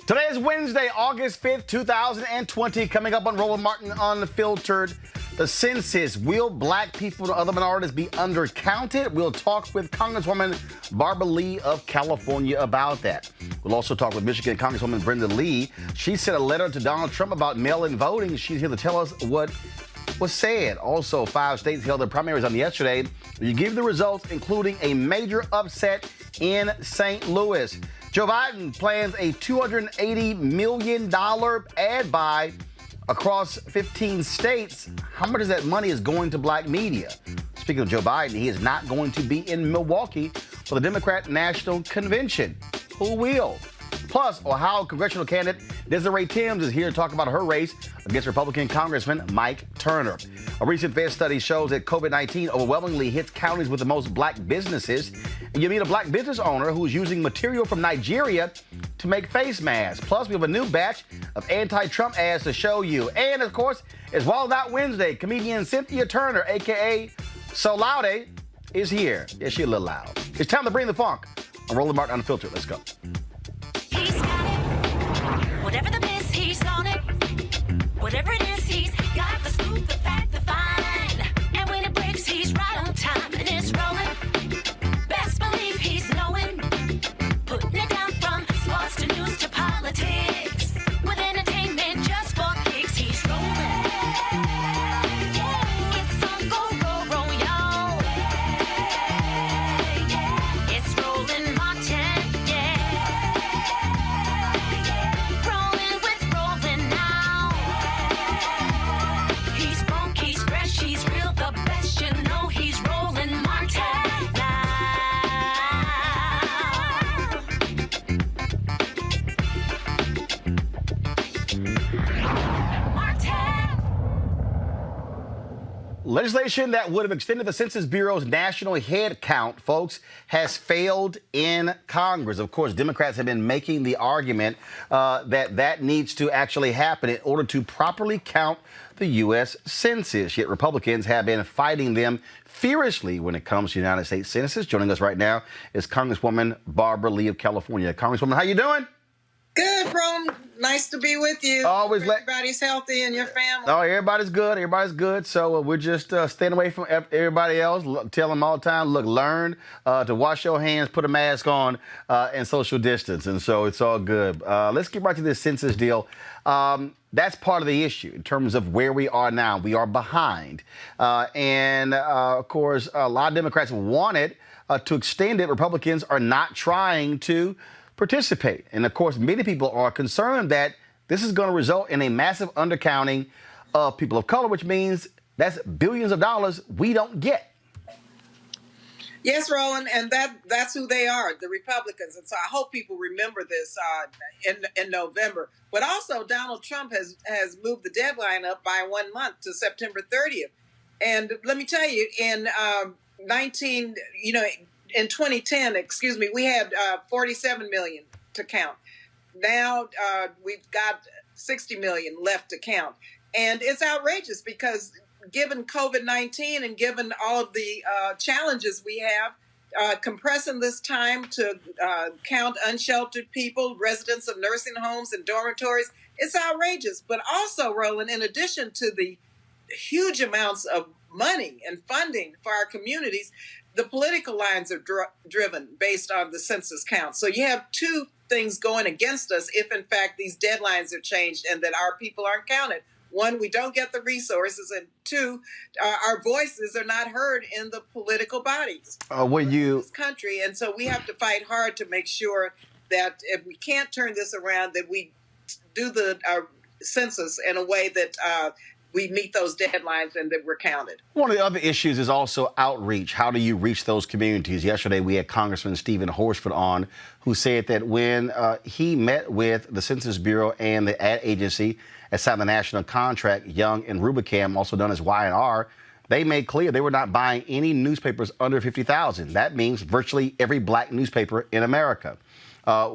Today is Wednesday, August 5th, 2020. Coming up on Roland Martin Unfiltered, the census. Will black people and other minorities be undercounted? We'll talk with Congresswoman Barbara Lee of California about that. We'll also talk with Michigan Congresswoman Brenda Lee. She sent a letter to Donald Trump about mail-in voting. She's here to tell us what was said. Also, 5 states held their primaries on yesterday. You give the results, including a major upset in St. Louis. Joe Biden plans a $280 million ad buy across 15 states. How much of that money is going to black media? Speaking of Joe Biden, he is not going to be in Milwaukee for the Democrat National Convention. Who will? Plus, Ohio Congressional candidate Desiree Tims is here to talk about her race against Republican Congressman Mike Turner. A recent Fed study shows that COVID-19 overwhelmingly hits counties with the most black businesses. And you meet a black business owner who's using material from Nigeria to make face masks. Plus, we have a new batch of anti-Trump ads to show you. And, of course, it's Wildin Out Wednesday. Comedian Cynthia Johnson, a.k.a. So Loudy, is here. Yeah, she's a little loud. It's time to bring the funk on Roland Martin Unfiltered. Let's go. He's got it. Whatever the biz, he's on it. Whatever it is, he's got the scoop, the fact, the fine. And when it breaks, he's right on time and it's rolling. Best believe he's knowing. Putting it down from sports to news to politics. With entertainment just for kicks, he's rolling. It's on go, y'all. It's Roland Martin, rolling with Roland now. He's funk, he's fresh, he's real, the best, you know he's Roland Martin now. Martin. Legislation that would have extended the Census Bureau's national head count, folks, has failed in Congress. Of course, Democrats have been making the argument that needs to actually happen in order to properly count the U.S. Census. Yet Republicans have been fighting them furiously when it comes to the United States Census. Joining us right now is Congresswoman Barbara Lee of California. Congresswoman, how you doing? Good, Roland. Nice to be with you. Always Hope everybody's healthy and your family. Oh, everybody's good. Everybody's good. So we're just staying away from everybody else. Tell them all the time, look, learn to wash your hands, put a mask on, and social distance. And so it's all good. Let's get right to this census deal. That's part of the issue in terms of where we are now. We are behind. Of course, a lot of Democrats want it to extend it. Republicans are not trying to participate. And of course, many people are concerned that this is going to result in a massive undercounting of people of color, which means that's billions of dollars we don't get. Yes, Roland, and that's who they are, the Republicans. And so I hope people remember this in November. But also, Donald Trump has moved the deadline up by 1 month to September 30th. And let me tell you, in 2010, we had 47 million to count. Now we've got 60 million left to count. And it's outrageous because given COVID-19 and given all of the challenges we have, compressing this time to count unsheltered people, residents of nursing homes and dormitories, it's outrageous. But also, Roland, in addition to the huge amounts of money and funding for our communities, the political lines are driven based on the census count. So you have two things going against us if, in fact, these deadlines are changed and that our people aren't counted. One, we don't get the resources, and two, our voices are not heard in the political bodies of this country. And so we have to fight hard to make sure that if we can't turn this around, that we do the census in a way that we meet those deadlines and that we're counted. One of the other issues is also outreach. How do you reach those communities? Yesterday, we had Congressman Stephen Horsford on, who said that when he met with the Census Bureau and the ad agency and signed the national contract, Young and Rubicam, also known as Y&R, they made clear they were not buying any newspapers under 50,000. That means virtually every black newspaper in America.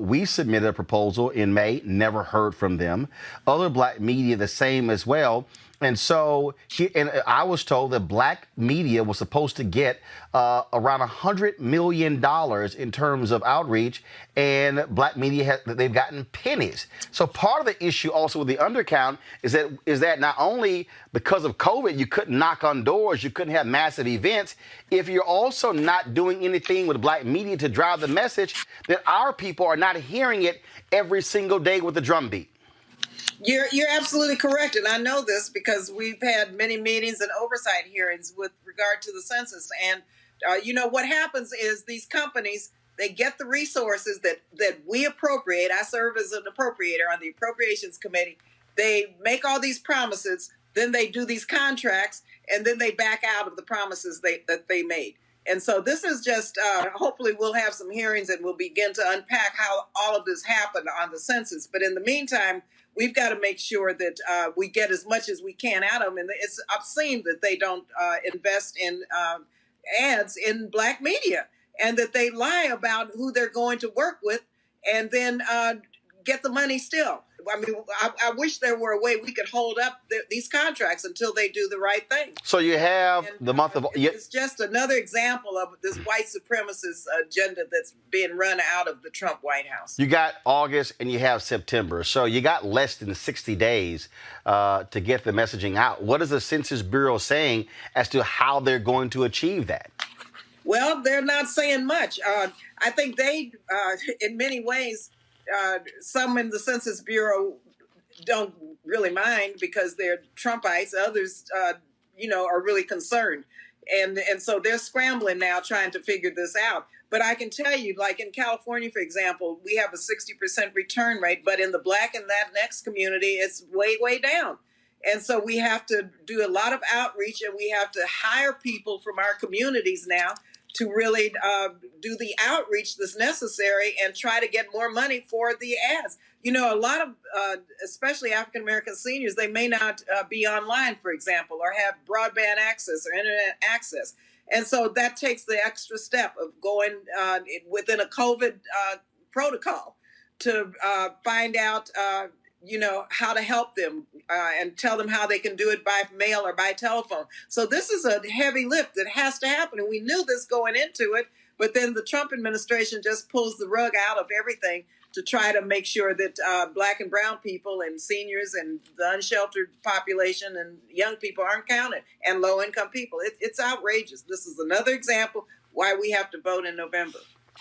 We submitted a proposal in May, never heard from them. Other black media, the same as well. And so I was told that black media was supposed to get around $100 million in terms of outreach, and black media they've gotten pennies. So part of the issue also with the undercount is that not only because of COVID you couldn't knock on doors, you couldn't have massive events. If you're also not doing anything with black media to drive the message, then our people are not hearing it every single day with the drumbeat. You're absolutely correct, and I know this because we've had many meetings and oversight hearings with regard to the census. And what happens is these companies, they get the resources that we appropriate. I serve as an appropriator on the appropriations committee. They make all these promises, then they do these contracts, and then they back out of the promises that they made. And so this is just, hopefully we'll have some hearings and we'll begin to unpack how all of this happened on the census. But in the meantime, we've got to make sure that we get as much as we can out of them. And it's obscene that they don't invest in ads in black media, and that they lie about who they're going to work with and then get the money still. I mean, I wish there were a way we could hold up these contracts until they do the right thing. So you have the month of... It's just another example of this white supremacist agenda that's being run out of the Trump White House. You got August and you have September. So you got less than 60 days to get the messaging out. What is the Census Bureau saying as to how they're going to achieve that? Well, they're not saying much. I think they, in many ways, some in the Census Bureau don't really mind because they're Trumpites. Others, are really concerned. And so they're scrambling now trying to figure this out. But I can tell you, like in California, for example, we have a 60% return rate. But in the Black and Latinx community, it's way, way down. And so we have to do a lot of outreach, and we have to hire people from our communities now to really do the outreach that's necessary and try to get more money for the ads. A lot of, especially African-American seniors, they may not be online, for example, or have broadband access or internet access. And so that takes the extra step of going within a COVID protocol to find out how to help them and tell them how they can do it by mail or by telephone. So this is a heavy lift that has to happen. And we knew this going into it, but then the Trump administration just pulls the rug out of everything to try to make sure that black and brown people and seniors and the unsheltered population and young people aren't counted, and low-income people. It's outrageous. This is another example why we have to vote in November.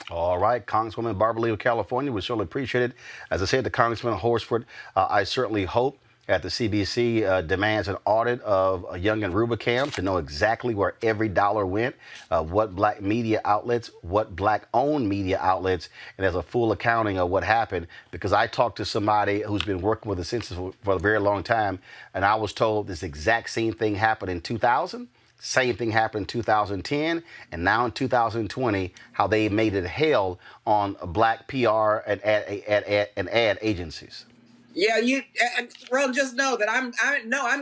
All right, Congresswoman Barbara Lee of California, we certainly appreciate it. As I said to Congressman Horsford, I certainly hope that the CBC demands an audit of Young and Rubicam to know exactly where every dollar went, what black media outlets, what black-owned media outlets, and there's a full accounting of what happened. Because I talked to somebody who's been working with the census for a very long time, and I was told this exact same thing happened in 2000. Same thing happened in 2010, and now in 2020, how they made it hell on black PR and ad agencies. Yeah, Roland, just know that I'm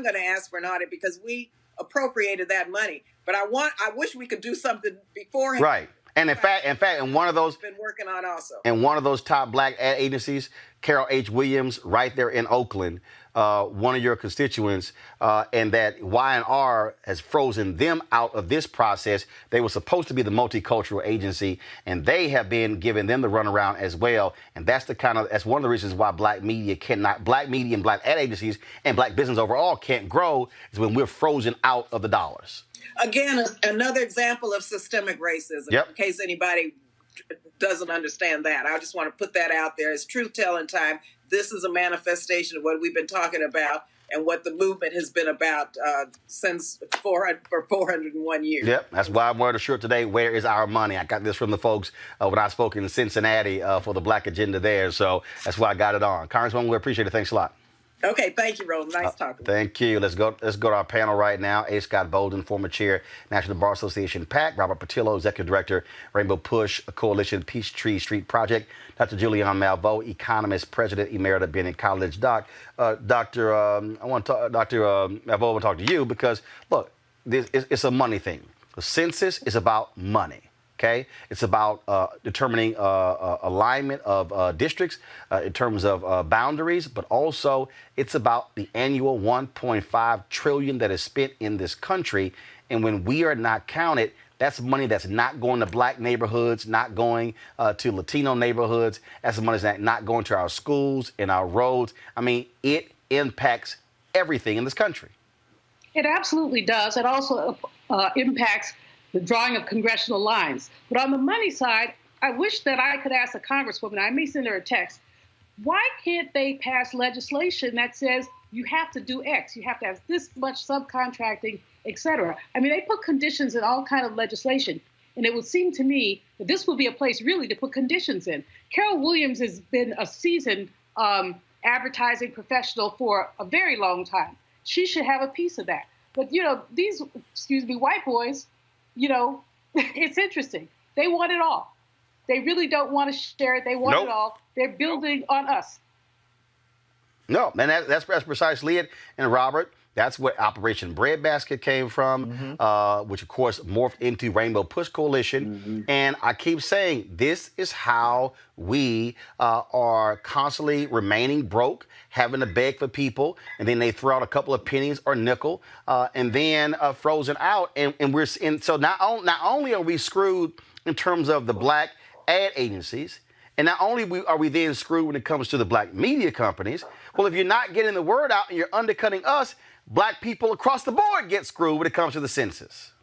going to ask for an audit because we appropriated that money. But I wish we could do something beforehand. Right. And in fact, in one of those, been working on also. In one of those top black ad agencies, Carol H. Williams, right there in Oakland, one of your constituents, and that Y&R has frozen them out of this process. They were supposed to be the multicultural agency, and they have been giving them the runaround as well. And that's that's one of the reasons why black media and black ad agencies and black business overall can't grow, is when we're frozen out of the dollars. Again, another example of systemic racism. Yep. In case anybody doesn't understand that, I just want to put that out there. It's truth-telling time. This is a manifestation of what we've been talking about and what the movement has been about since for 401 years. Yep, that's why I'm wearing a shirt today. Where is our money? I got this from the folks when I spoke in Cincinnati for the Black Agenda there. So that's why I got it on. Congresswoman, we appreciate it. Thanks a lot. Okay, thank you, Roland. Nice talking. Thank you. Let's go to our panel right now. A. Scott Bolden, former chair, National Bar Association PAC. Robert Patillo, executive director, Rainbow Push Coalition Peachtree Street Project. Dr. Julian Malveaux, economist, president emerita, Bennett College. Dr. Malveaux, I want to talk to you because, look, it's a money thing. The census is about money. Okay, it's about determining alignment of districts in terms of boundaries, but also it's about the annual 1.5 trillion that is spent in this country. And when we are not counted, that's money that's not going to black neighborhoods, not going to Latino neighborhoods. That's money that's not going to our schools and our roads. I mean, it impacts everything in this country. It absolutely does. It also impacts the drawing of congressional lines. But on the money side, I wish that I could ask a congresswoman, I may send her a text, why can't they pass legislation that says you have to do X, you have to have this much subcontracting, et cetera? I mean, they put conditions in all kind of legislation. And it would seem to me that this would be a place really to put conditions in. Carol Williams has been a seasoned advertising professional for a very long time. She should have a piece of that. But, you know, these, white boys, you know, it's interesting. They want it all. They really don't want to share it. They want it all. They're building on us. No, and that's precisely it. And Robert, that's what Operation Breadbasket came from, which, of course, morphed into Rainbow Push Coalition. And I keep saying this is how we are constantly remaining broke, having to beg for people, and then they throw out a couple of pennies or nickel, and then frozen out. And so not only are we screwed in terms of the black ad agencies, and not only are we then screwed when it comes to the black media companies, well, if you're not getting the word out and you're undercutting us, black people across the board get screwed when it comes to the census.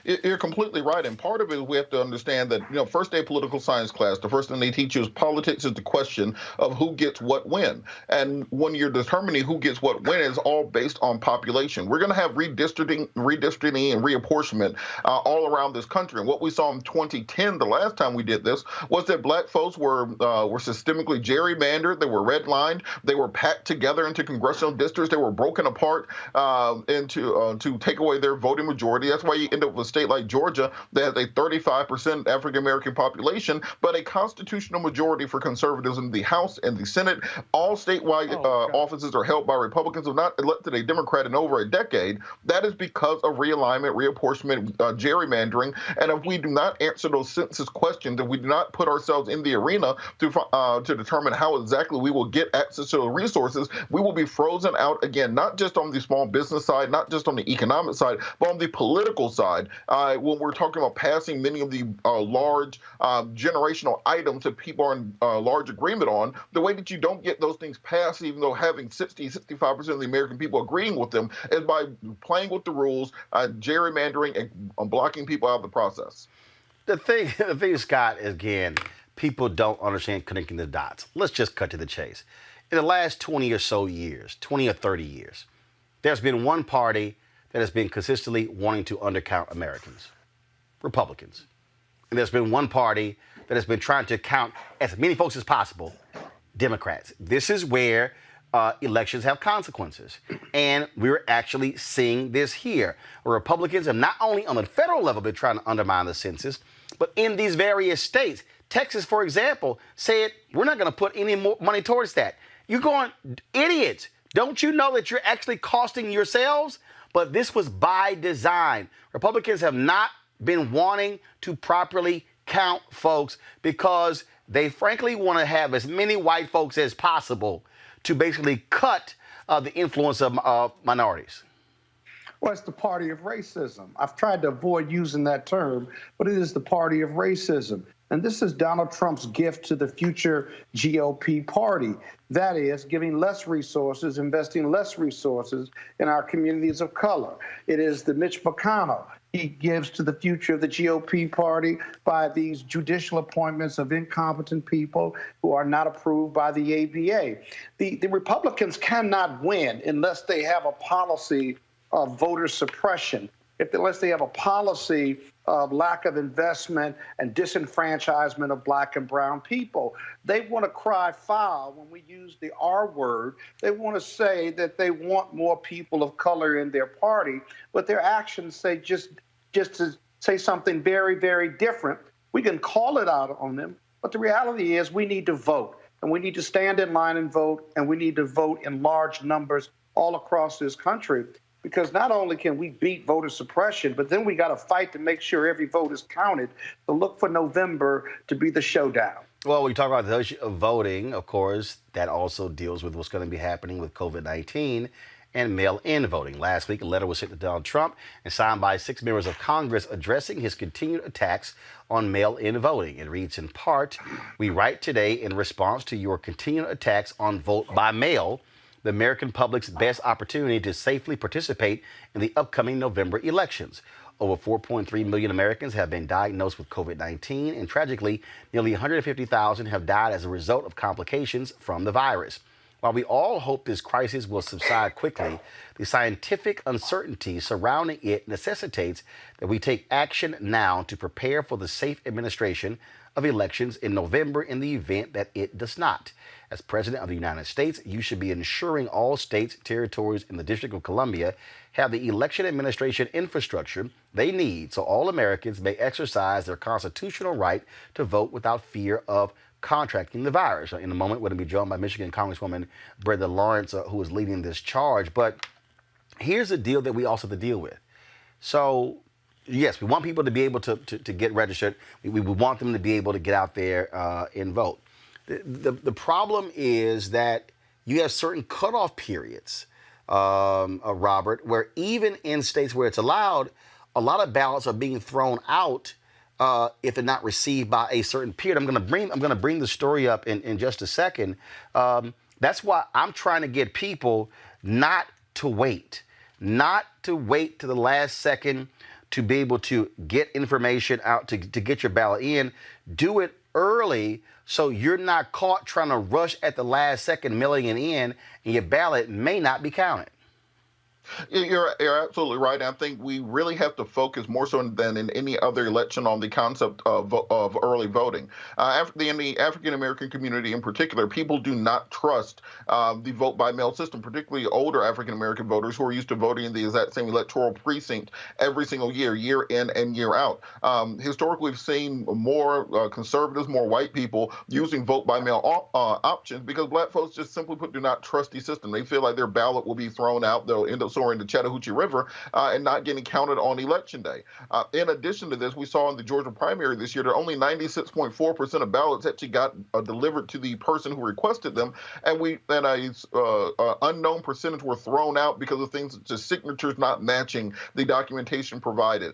You're completely right. And part of it is we have to understand that, you know, first day political science class, the first thing they teach you is politics is the question of who gets what when. And when you're determining who gets what when, it's all based on population. We're going to have redistricting and reapportionment all around this country. And what we saw in 2010, the last time we did this, was that black folks were systemically gerrymandered. They were redlined. They were packed together into congressional districts. They were broken apart to take away their voting majority. That's why you end up a state like Georgia that has a 35% African-American population, but a constitutional majority for conservatives in the House and the Senate. All statewide offices are held by Republicans who have not elected a Democrat in over a decade. That is because of realignment, reapportionment, gerrymandering. And if we do not answer those census questions, if we do not put ourselves in the arena to determine how exactly we will get access to the resources, we will be frozen out again, not just on the small business side, not just on the economic side, but on the political side. When we're talking about passing many of the large generational items that people are in large agreement on, the way that you don't get those things passed, even though having 65% of the American people agreeing with them, is by playing with the rules, gerrymandering, and blocking people out of the process. The thing, Scott, is, again, people don't understand connecting the dots. Let's just cut to the chase. In the last 20 or so years, 20 or 30 years, there's been one party that has been consistently wanting to undercount Americans, Republicans. And there's been one party that has been trying to count as many folks as possible, Democrats. This is where elections have consequences. And we're actually seeing this here. Republicans have not only on the federal level been trying to undermine the census, but in these various states. Texas, for example, said, we're not going to put any more money towards that. You're going, idiots. Don't you know that you're actually costing yourselves? But this was by design. Republicans have not been wanting to properly count folks because they frankly want to have as many white folks as possible to basically cut the influence of minorities. Well, it's the party of racism. I've tried to avoid using that term, but it is the party of racism. And this is Donald Trump's gift to the future GOP party. That is, giving less resources, investing less resources in our communities of color. It is the Mitch McConnell he gives to the future of the GOP party by these judicial appointments of incompetent people who are not approved by the ABA. The Republicans cannot win unless they have a policy of voter suppression, unless they have a policy of lack of investment and disenfranchisement of black and brown people. They want to cry foul when we use the R word. They want to say that they want more people of color in their party, but their actions say just to say something very, very different. We can call it out on them, but the reality is we need to vote, and we need to stand in line and vote, and we need to vote in large numbers all across this country. because not only can we beat voter suppression, but then we got to fight to make sure every vote is counted. So look for November to be the showdown. Well, we talk about the issue of voting, of course, that also deals with what's going to be happening with COVID-19 and mail-in voting. Last week, a letter was sent to Donald Trump and signed by 6 members of Congress addressing his continued attacks on mail-in voting. It reads in part, "We write today in response to your continued attacks on vote by mail, the American public's best opportunity to safely participate in the upcoming November elections. Over 4.3 million Americans have been diagnosed with COVID-19, and tragically, nearly 150,000 have died as a result of complications from the virus. While we all hope this crisis will subside quickly, the scientific uncertainty surrounding it necessitates that we take action now to prepare for the safe administration of elections in November in the event that it does not. As President of the United States, you should be ensuring all states, territories, and the District of Columbia have the election administration infrastructure they need so all Americans may exercise their constitutional right to vote without fear of contracting the virus." In a moment, we're going to be joined by Michigan Congresswoman Brenda Lawrence, who is leading this charge. But here's the deal that we also have to deal with. So, yes, we want people to be able to get registered. We want them to be able to get out there and vote. The problem is that you have certain cutoff periods, Robert, where even in states where it's allowed, a lot of ballots are being thrown out if they're not received by a certain period. I'm going to bring the story up in just a second. That's why I'm trying to get people not to wait to the last second to be able to get information out, to get your ballot in. Do it early so you're not caught trying to rush at the last second mailing it in, and your ballot may not be counted. You're absolutely right. I think we really have to focus more so than in any other election on the concept of early voting. In the African American community in particular, people do not trust the vote by mail system, particularly older African American voters who are used to voting in the exact same electoral precinct every single year in and year out. Historically, we've seen more conservatives, more white people using vote by mail options because black folks just simply put do not trust the system. They feel like their ballot will be thrown out. They'll end up soaring the Chattahoochee River and not getting counted on Election Day. In addition to this, we saw in the Georgia primary this year that only 96.4% of ballots actually got delivered to the person who requested them, and a unknown percentage were thrown out because of things such as signatures not matching the documentation provided.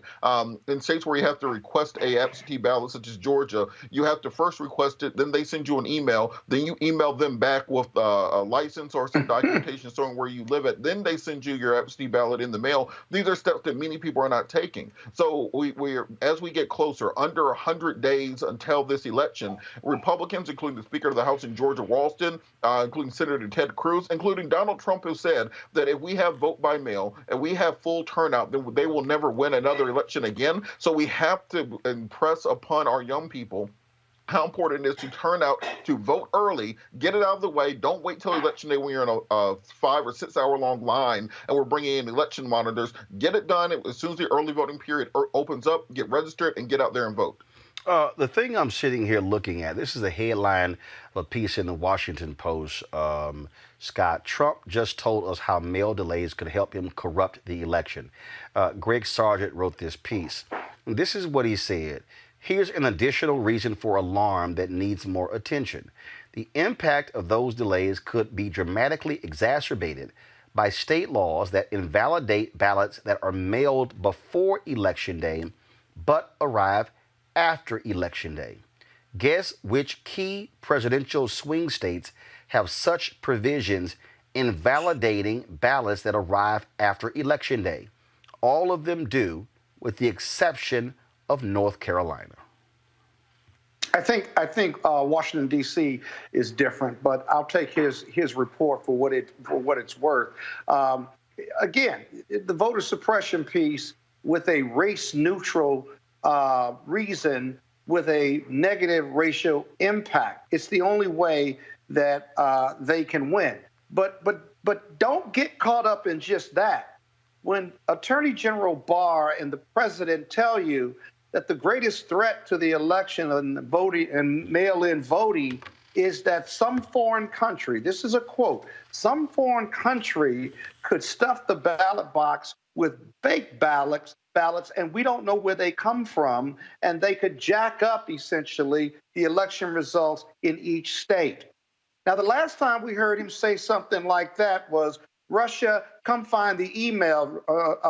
In states where you have to request a absentee ballot, such as Georgia, you have to first request it, then they send you an email, then you email them back with a license or some documentation showing where you live at, then they send you your absentee ballot in the mail. These are steps that many people are not taking. So as we get closer, under 100 days until this election, Republicans, including the Speaker of the House in Georgia, Ralston, including Senator Ted Cruz, including Donald Trump, have said that if we have vote by mail and we have full turnout, then they will never win another election again. So we have to impress upon our young people how important it is to turn out, to vote early, get it out of the way. Don't wait till Election Day when you're in a 5 or 6 hour long line and we're bringing in election monitors. Get it done as soon as the early voting period opens up, get registered, and get out there and vote. The thing I'm sitting here looking at, this is a headline of a piece in the Washington Post, Scott. Trump just told us how mail delays could help him corrupt the election. Greg Sargent wrote this piece. And this is what he said. Here's an additional reason for alarm that needs more attention. The impact of those delays could be dramatically exacerbated by state laws that invalidate ballots that are mailed before Election Day but arrive after Election Day. Guess which key presidential swing states have such provisions invalidating ballots that arrive after Election Day? All of them do, with the exception of North Carolina. I think Washington D.C. is different, but I'll take his report for what it's worth. Again, the voter suppression piece with a race-neutral reason with a negative racial impact. It's the only way that they can win. But don't get caught up in just that. When Attorney General Barr and the president tell you that the greatest threat to the election and voting and mail-in voting is that some foreign country, this is a quote, some foreign country could stuff the ballot box with fake ballots, and we don't know where they come from, and they could jack up essentially the election results in each state. Now, the last time we heard him say something like that was, Russia, come find the email,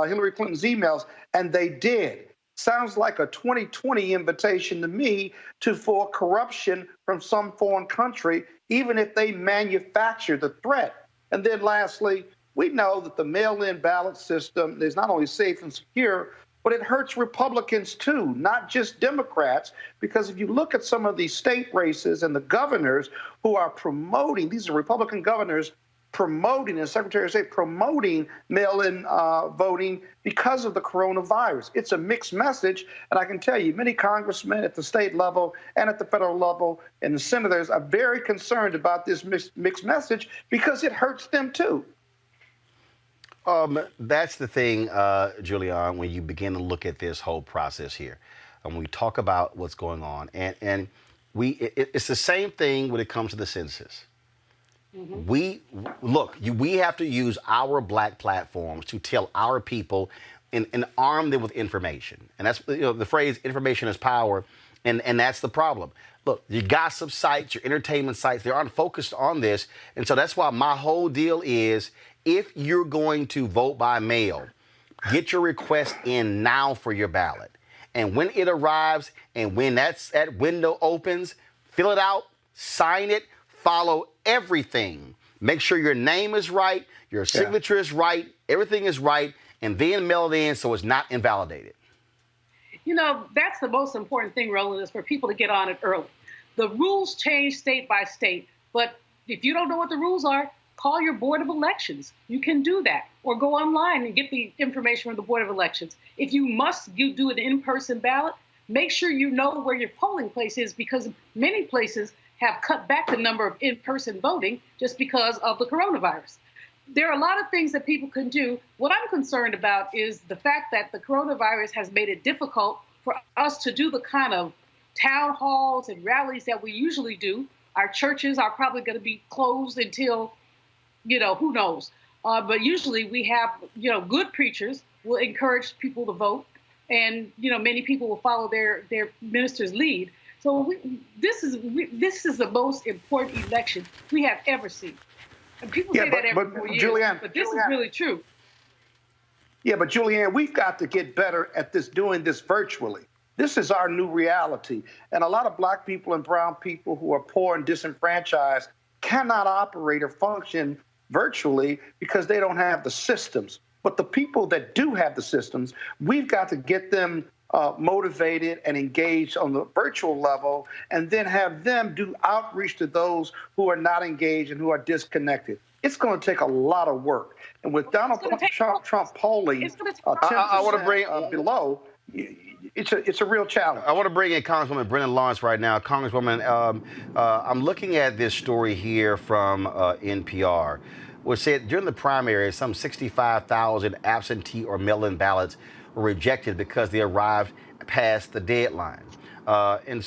Hillary Clinton's emails, and they did. Sounds like a 2020 invitation to me for corruption from some foreign country, even if they manufacture the threat. And then lastly, we know that the mail-in ballot system is not only safe and secure, but it hurts Republicans too, not just Democrats, because if you look at some of these state races and the governors who are promoting, these are Republican governors promoting, and Secretary of State promoting mail-in voting because of the coronavirus. It's a mixed message, and I can tell you, many congressmen at the state level and at the federal level and the senators are very concerned about this mixed message because it hurts them too. That's the thing, Julian, when you begin to look at this whole process here, and we talk about what's going on, and it's the same thing when it comes to the census. Mm-hmm. We have to use our black platforms to tell our people and arm them with information, and that's the phrase "information is power," and that's the problem. Look, your gossip sites, your entertainment sites, they aren't focused on this, and so that's why my whole deal is, if you're going to vote by mail, get your request in now for your ballot. And when it arrives and when that window opens, fill it out, sign it, follow everything. Make sure your name is right, your signature is right, everything is right, and then mail it in so it's not invalidated. That's the most important thing, Roland, is for people to get on it early. The rules change state by state, but if you don't know what the rules are, call your Board of Elections. You can do that, or go online and get the information from the Board of Elections. If you do an in-person ballot, make sure you know where your polling place is, because many places have cut back the number of in-person voting just because of the coronavirus. There are a lot of things that people can do. What I'm concerned about is the fact that the coronavirus has made it difficult for us to do the kind of town halls and rallies that we usually do. Our churches are probably going to be closed until, who knows. But usually we have, good preachers will encourage people to vote, and, many people will follow their minister's lead. So this is the most important election we have ever seen. And people say that every 4 years, Julianne, but this is really true. Yeah, but Julianne, we've got to get better at doing this virtually. This is our new reality. And a lot of black people and brown people who are poor and disenfranchised cannot operate or function virtually because they don't have the systems. But the people that do have the systems, we've got to get them motivated and engaged on the virtual level, and then have them do outreach to those who are not engaged and who are disconnected. It's going to take a lot of work. And with Donald Trump polling I want to bring below, it's a real challenge. I want to bring in Congresswoman Brenda Lawrence right now. Congresswoman, I'm looking at this story here from NPR, which said during the primary, some 65,000 absentee or mail-in ballots were rejected because they arrived past the deadline. And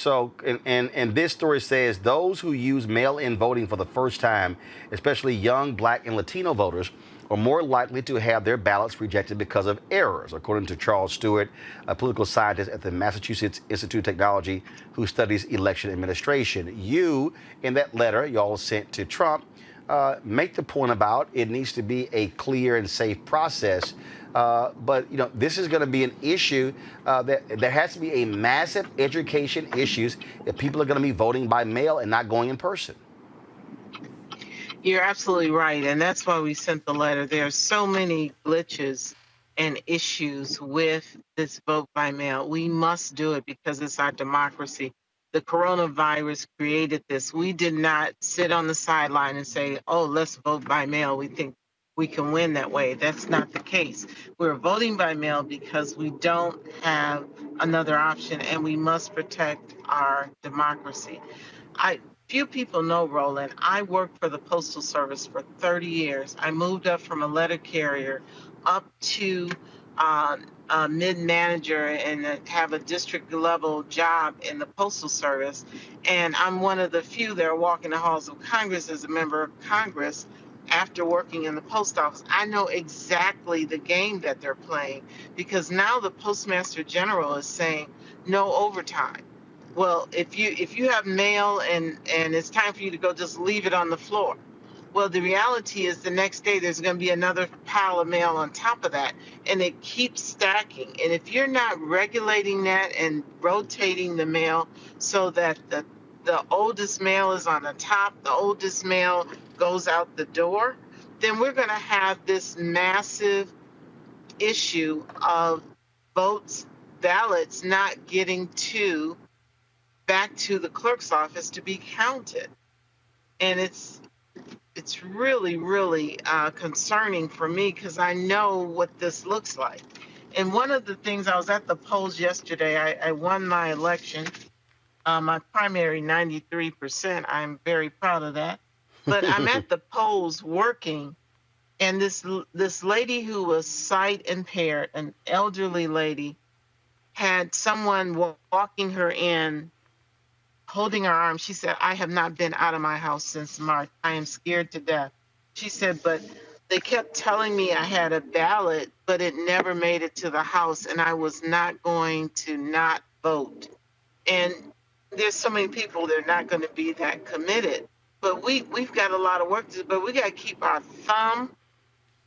this story says those who use mail-in voting for the first time, especially young Black and Latino voters, are more likely to have their ballots rejected because of errors, according to Charles Stewart, a political scientist at the Massachusetts Institute of Technology who studies election administration. You, in that letter y'all sent to Trump, make the point about it needs to be a clear and safe process. But this is going to be an issue that there has to be a massive education issues if people are going to be voting by mail and not going in person. You're absolutely right, and that's why we sent the letter. There are so many glitches and issues with this vote by mail. We must do it because it's our democracy. The coronavirus created this. We did not sit on the sideline and say, oh, let's vote by mail. We think we can win that way. That's not the case. We're voting by mail because we don't have another option, and we must protect our democracy. Few people know, Roland, I worked for the Postal Service for 30 years. I moved up from a letter carrier up to a mid-manager and have a district level job in the Postal Service. And I'm one of the few that are walking the halls of Congress as a member of Congress after working in the post office. I know exactly the game that they're playing, because now the Postmaster General is saying no overtime. Well, if you have mail and it's time for you to go, just leave it on the floor. Well, the reality is the next day there's going to be another pile of mail on top of that, and it keeps stacking. And if you're not regulating that and rotating the mail so that the oldest mail is on the top, the oldest mail goes out the door, then we're going to have this massive issue of ballots not getting back to the clerk's office to be counted. And it's really, really concerning for me, because I know what this looks like. And one of the things, I was at the polls yesterday. I won my election, my primary 93%. I'm very proud of that. But I'm at the polls working, and this lady who was sight impaired, an elderly lady, had someone walking her in, holding her arm. She said, "I have not been out of my house since March. I am scared to death." She said, "But they kept telling me I had a ballot, but it never made it to the house, and I was not going to not vote." And there's so many people that are not going to be that committed. But we've got a lot of work to do, but we got to keep our thumb,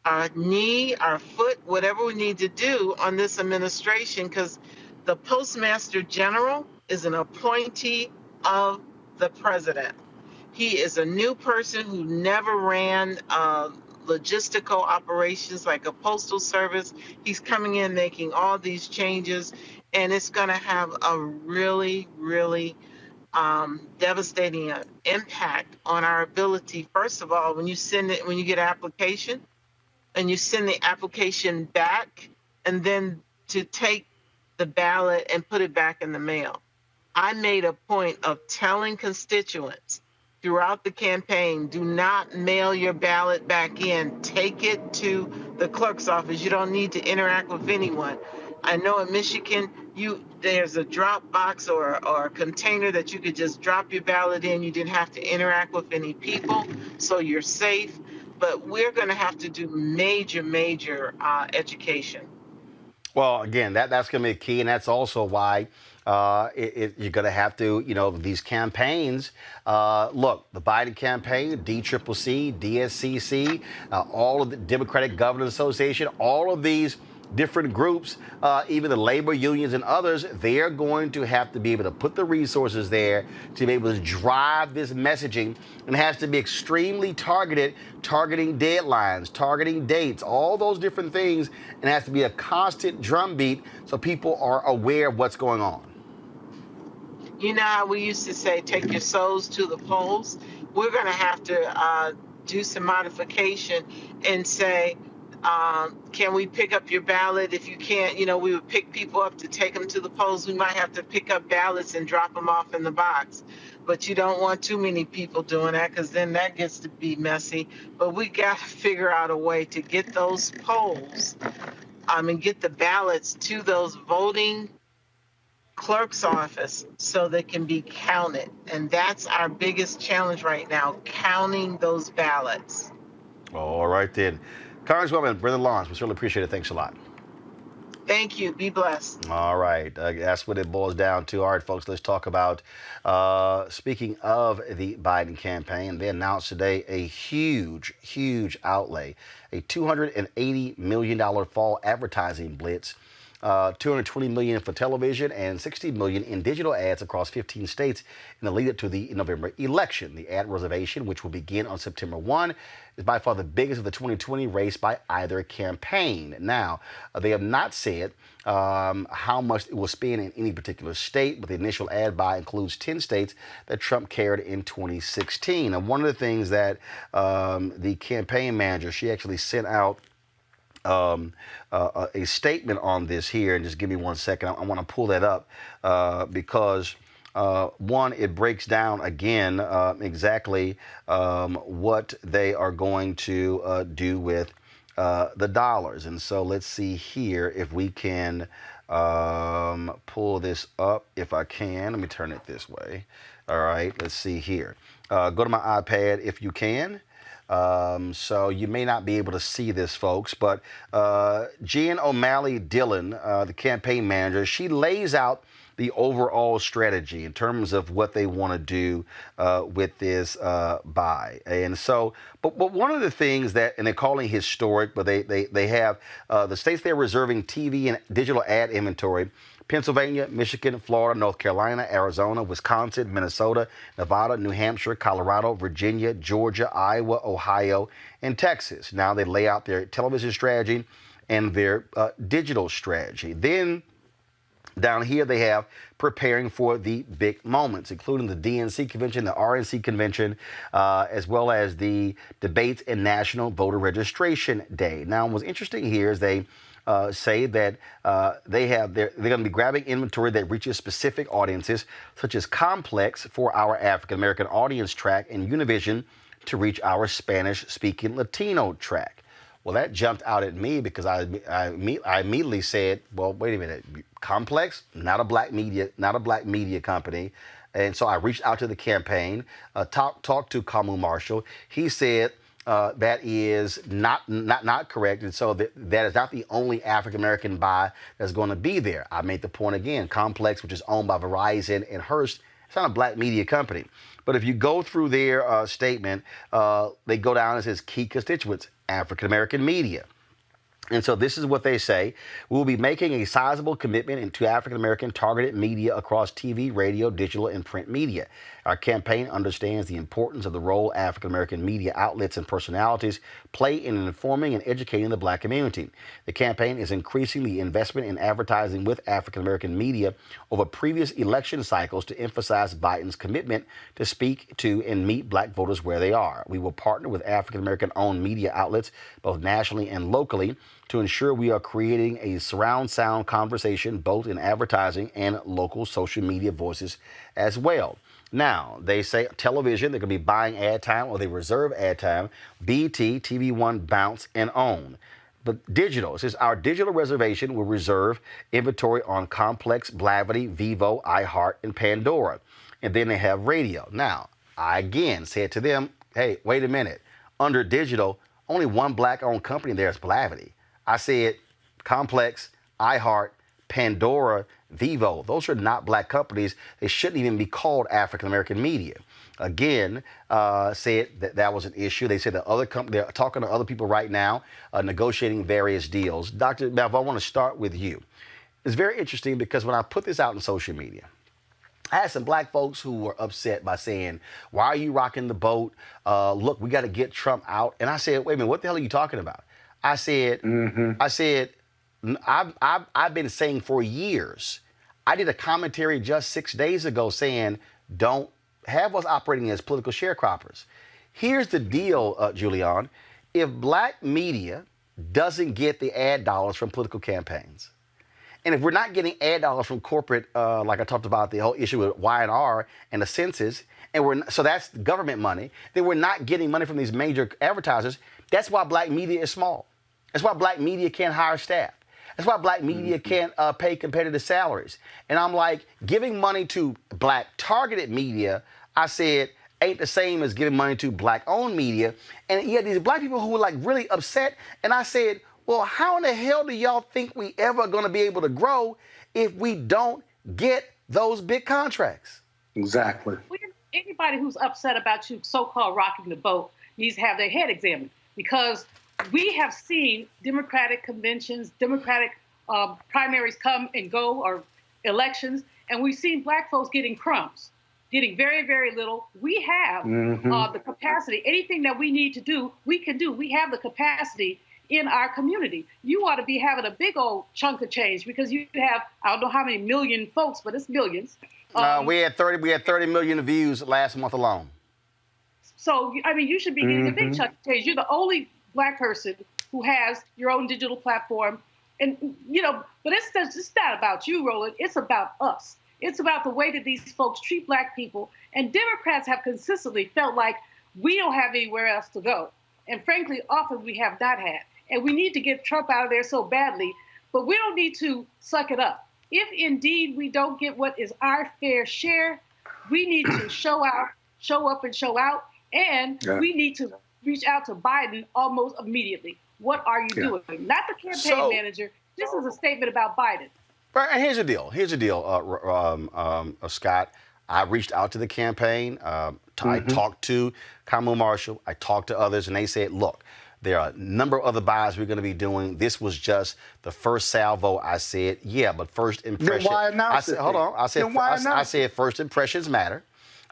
our knee, our foot, whatever we need to do on this administration, because the Postmaster General is an appointee of the president. He is a new person who never ran logistical operations like a postal service. He's coming in making all these changes, and it's going to have a really, really devastating impact on our ability. First of all, when you get an application, and you send the application back, and then to take the ballot and put it back in the mail. I made a point of telling constituents throughout the campaign, do not mail your ballot back in. Take it to the clerk's office. You don't need to interact with anyone. I know in Michigan, there's a drop box or a container that you could just drop your ballot in. You didn't have to interact with any people, so you're safe. But we're going to have to do major education. Well, again, that's going to be key, and that's also why you're going to have to, these campaigns. Look, the Biden campaign, DCCC, DSCC, all of the Democratic Governors Association, all of these different groups, even the labor unions and others, they're going to have to be able to put the resources there to be able to drive this messaging, and it has to be extremely targeted, targeting deadlines, targeting dates, all those different things, and it has to be a constant drumbeat so people are aware of what's going on. You know how we used to say, take your souls to the polls? We're going to have to do some modification and say, can we pick up your ballot? If you can't, we would pick people up to take them to the polls. We might have to pick up ballots and drop them off in the box. But you don't want too many people doing that, because then that gets to be messy. But we got to figure out a way to get those polls and get the ballots to those voting clerk's office so they can be counted. And that's our biggest challenge right now, counting those ballots. All right, then. Congresswoman Brenda Lawrence, we certainly appreciate it. Thanks a lot. Thank you. Be blessed. All right. That's what it boils down to. All right, folks, let's talk about, speaking of the Biden campaign, they announced today a huge outlay, a $280 million fall advertising blitz. $220 million for television and $60 million in digital ads across 15 states in the lead up to the November election. The ad reservation, which will begin on September 1, is by far the biggest of the 2020 race by either campaign. Now, they have not said how much it will spend in any particular state, but the initial ad buy includes 10 states that Trump carried in 2016. And one of the things that the campaign manager, she actually sent out a statement on this here, and just give me 1 second. I want to pull that up because one, it breaks down again exactly what they are going to do with the dollars. And so let's see here if we can pull this up. If I can, let me turn it this way. All right, let's see here. Go to my iPad if you can. So you may not be able to see this, folks, but Jen O'Malley Dillon, the campaign manager, she lays out the overall strategy in terms of what they want to do with this buy. And so, but one of the things that, and they're calling historic, but they have the states they're reserving TV and digital ad inventory: Pennsylvania, Michigan, Florida, North Carolina, Arizona, Wisconsin, Minnesota, Nevada, New Hampshire, Colorado, Virginia, Georgia, Iowa, Ohio, and Texas. Now they lay out their television strategy and their digital strategy. Then down here they have preparing for the big moments, including the DNC convention, the RNC convention, as well as the debates and National Voter Registration Day. Now, what's interesting here is they say that they're going to be grabbing inventory that reaches specific audiences, such as Complex for our African American audience track and Univision to reach our Spanish-speaking Latino track. Well, that jumped out at me because I immediately said, well, wait a minute, Complex, not a black media company. And so I reached out to the campaign, talked to Kamu Marshall. He said that is not correct. And so that is not the only African-American buy that's going to be there. I made the point again, Complex, which is owned by Verizon and Hearst, it's not a black media company. But if you go through their statement, they go down and says key constituents, African-American media. And so this is what they say. We'll be making a sizable commitment into African-American targeted media across TV, radio, digital, and print media. Our campaign understands the importance of the role African-American media outlets and personalities play in informing and educating the black community. The campaign is increasing the investment in advertising with African-American media over previous election cycles to emphasize Biden's commitment to speak to and meet black voters where they are. We will partner with African-American owned media outlets, both nationally and locally, to ensure we are creating a surround sound conversation both in advertising and local social media voices as well. Now, they say television, they're going to be buying ad time, or they reserve ad time, BT, TV One, Bounce, and OWN. But digital, it says our digital reservation will reserve inventory on Complex, Blavity, Vivo, iHeart, and Pandora. And then they have radio. Now, I again said to them, hey, wait a minute. Under digital, only one black-owned company there is Blavity. I said Complex, iHeart, Pandora, Vivo. Those are not black companies. They shouldn't even be called African-American media. Again, said that was an issue. They said that they're talking to other people right now, negotiating various deals. Dr. Bev, I want to start with you. It's very interesting because when I put this out on social media, I had some black folks who were upset by saying, why are you rocking the boat? Look, we got to get Trump out. And I said, wait a minute, what the hell are you talking about? I said, I've been saying for years, I did a commentary just 6 days ago saying, don't have us operating as political sharecroppers. Here's the deal, Julian. If black media doesn't get the ad dollars from political campaigns, and if we're not getting ad dollars from corporate, like I talked about the whole issue with Y&R and the Census, so that's government money, then we're not getting money from these major advertisers. That's why black media is small. That's why black media can't hire staff. That's why black media can't pay competitive salaries. And I'm like, giving money to black targeted media, I said, ain't the same as giving money to black-owned media. And you had these black people who were like really upset. And I said, well, how in the hell do y'all think we ever going to be able to grow if we don't get those big contracts? Exactly. Anybody who's upset about you so-called rocking the boat needs to have their head examined, because we have seen Democratic conventions, Democratic primaries come and go, or elections, and we've seen black folks getting crumbs, getting very, very little. We have the capacity. Anything that we need to do, we can do. We have the capacity in our community. You ought to be having a big old chunk of change, because you have, I don't know how many million folks, but it's millions. We had 30 million views last month alone. So, I mean, you should be getting a big chunk of change. You're the only black person who has your own digital platform. And, but it's not about you, Roland. It's about us. It's about the way that these folks treat black people. And Democrats have consistently felt like we don't have anywhere else to go. And frankly, often we have not had. and we need to get Trump out of there so badly, but we don't need to suck it up. If indeed we don't get what is our fair share, we need to show up and show out, and we need to reach out to Biden almost immediately. What are you doing? Not the campaign manager. This is a statement about Biden. Right, and here's the deal. Scott. I reached out to the campaign. I talked to Kamala Marshall. I talked to others, and they said, look, there are a number of other buys we're going to be doing. This was just the first salvo. I said, yeah, but first impression. Then why announce it? Hold on. I said first impressions matter.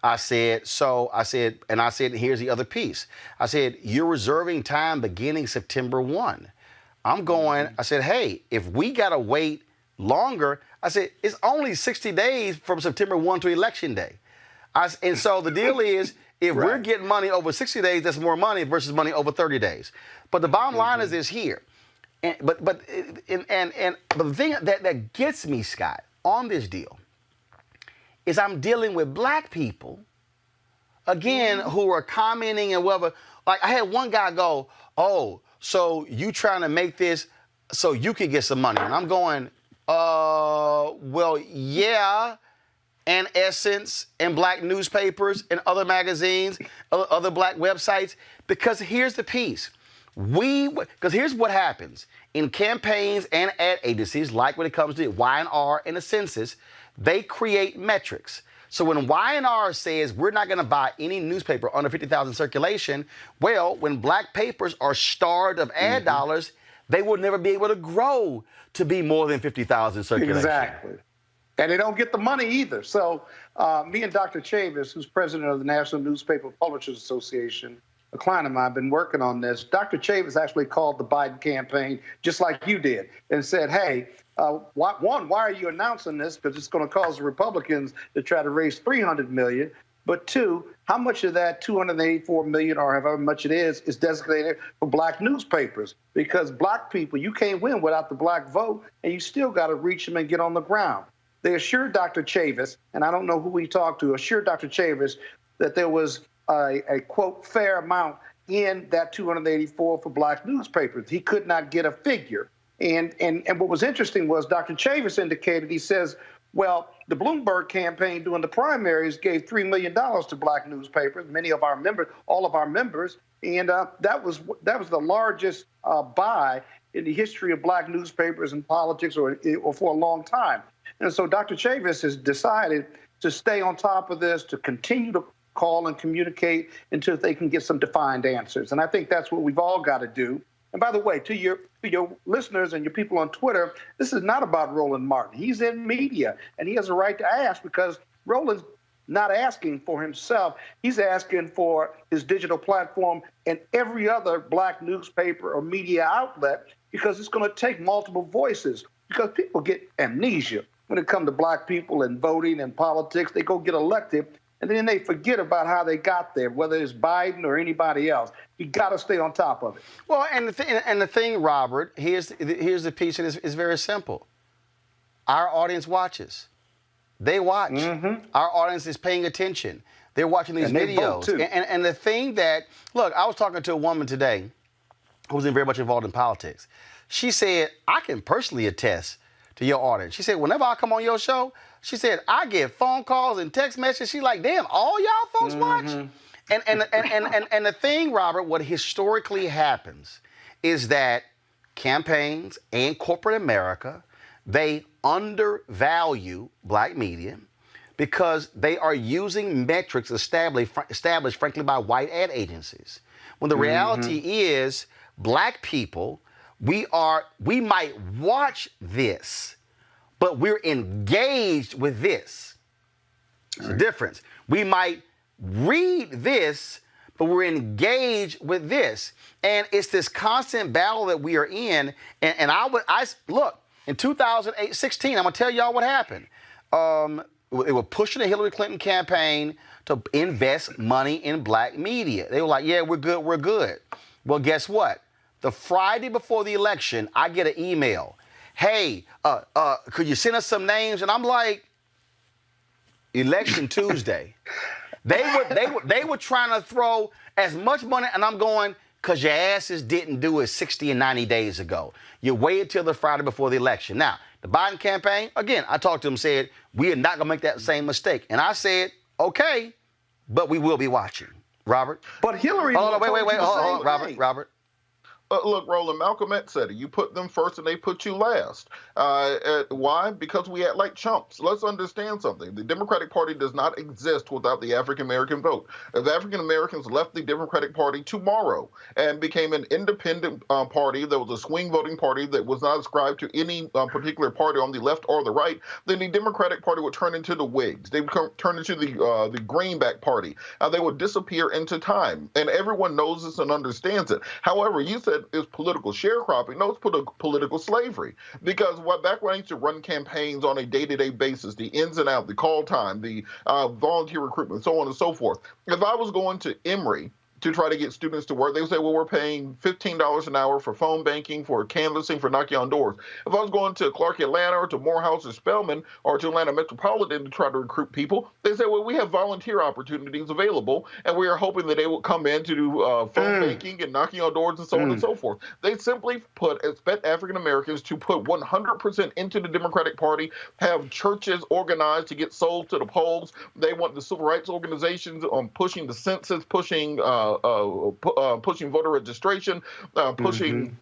I said, here's the other piece. I said, you're reserving time beginning September 1. I'm going, I said, hey, if we got to wait longer, I said, it's only 60 days from September 1 to Election Day. And so the deal is, if we're getting money over 60 days, that's more money versus money over 30 days. But the bottom line is this here. But the thing that gets me, Scott, on this deal is I'm dealing with black people, again, who are commenting and whatever. Like, I had one guy go, oh, so you trying to make this so you could get some money. And I'm going, well, yeah, and Essence and black newspapers and other magazines, other black websites, because here's the piece. Because here's what happens in campaigns and ad agencies, like when it comes to Y&R and the Census, they create metrics. So when Y&R says we're not going to buy any newspaper under 50,000 circulation, well, when black papers are starved of ad dollars, they will never be able to grow to be more than 50,000 circulation. Exactly. And they don't get the money either. So me and Dr. Chavis, who's president of the National Newspaper Publishers Association, a client of mine, have been working on this. Dr. Chavis actually called the Biden campaign just like you did and said, hey, why are you announcing this? Because it's going to cause the Republicans to try to raise $300 million. But two, how much of that $284 million, or however much it is designated for black newspapers? Because black people, you can't win without the black vote, and you still got to reach them and get on the ground. They assured Dr. Chavis, and I don't know who we talked to, assured Dr. Chavis that there was a quote, fair amount in that 284 for black newspapers. He could not get a figure. And what was interesting was Dr. Chavis indicated, he says, well, the Bloomberg campaign during the primaries gave $3 million to black newspapers, many of our members, all of our members, and that was the largest buy in the history of black newspapers and politics or for a long time. And so Dr. Chavis has decided to stay on top of this, to continue to call and communicate until they can get some defined answers. And I think that's what we've all got to do. And by the way, to your listeners and your people on Twitter, this is not about Roland Martin. He's in media, and he has a right to ask, because Roland's not asking for himself. He's asking for his digital platform and every other black newspaper or media outlet, because it's going to take multiple voices, because people get amnesia when it comes to black people and voting and politics. They go get elected, and then they forget about how they got there, whether it's Biden or anybody else. You got to stay on top of it. Well, and the thing, Robert, here's the piece, and it's very simple. Our audience watches. They watch. Our audience is paying attention. They're watching these videos. Too. And the thing that, look, I was talking to a woman today who was very much involved in politics. She said, I can personally attest to your audience. She said, whenever I come on your show, she said, I get phone calls and text messages. She's like, damn, all y'all folks watch? And the thing, Robert, what historically happens is that campaigns and corporate America, they undervalue black media because they are using metrics established, frankly, by white ad agencies. When the reality is, black people, we might watch this, but we're engaged with this. It's a difference. We might read this, but we're engaged with this. And it's this constant battle that we are in. And look, in 2016, I'm going to tell y'all what happened. They were pushing the Hillary Clinton campaign to invest money in black media. They were like, yeah, we're good. Well, guess what? The Friday before the election, I get an email. Hey, could you send us some names? And I'm like, election Tuesday. They were trying to throw as much money, and I'm going, because your asses didn't do it 60 and 90 days ago. You waited till the Friday before the election. Now, the Biden campaign, again, I talked to them, said, we are not going to make that same mistake. And I said, okay, but we will be watching. Robert? But Hillary... Hold on, wait, hold on, Robert. Look, Roland, Malcolm X said it. You put them first and they put you last. Why? Because we act like chumps. Let's understand something. The Democratic Party does not exist without the African-American vote. If African-Americans left the Democratic Party tomorrow and became an independent party that was a swing voting party that was not ascribed to any particular party on the left or the right, then the Democratic Party would turn into the Whigs. They would turn into the Greenback Party. They would disappear into time. And everyone knows this and understands it. However, you said is political sharecropping. No, it's political slavery. Because back when I used to run campaigns on a day-to-day basis, the ins and outs, the call time, the volunteer recruitment, so on and so forth. If I was going to Emory to try to get students to work, they would say, well, we're paying $15 an hour for phone banking, for canvassing, for knocking on doors. If I was going to Clark Atlanta or to Morehouse or Spelman or to Atlanta Metropolitan to try to recruit people, they say, well, we have volunteer opportunities available, and we are hoping that they will come in to do phone banking and knocking on doors and so on and so forth. They simply expect African Americans to put 100% into the Democratic Party, have churches organized to get sold to the polls. They want the civil rights organizations pushing the census, pushing voter registration, pushing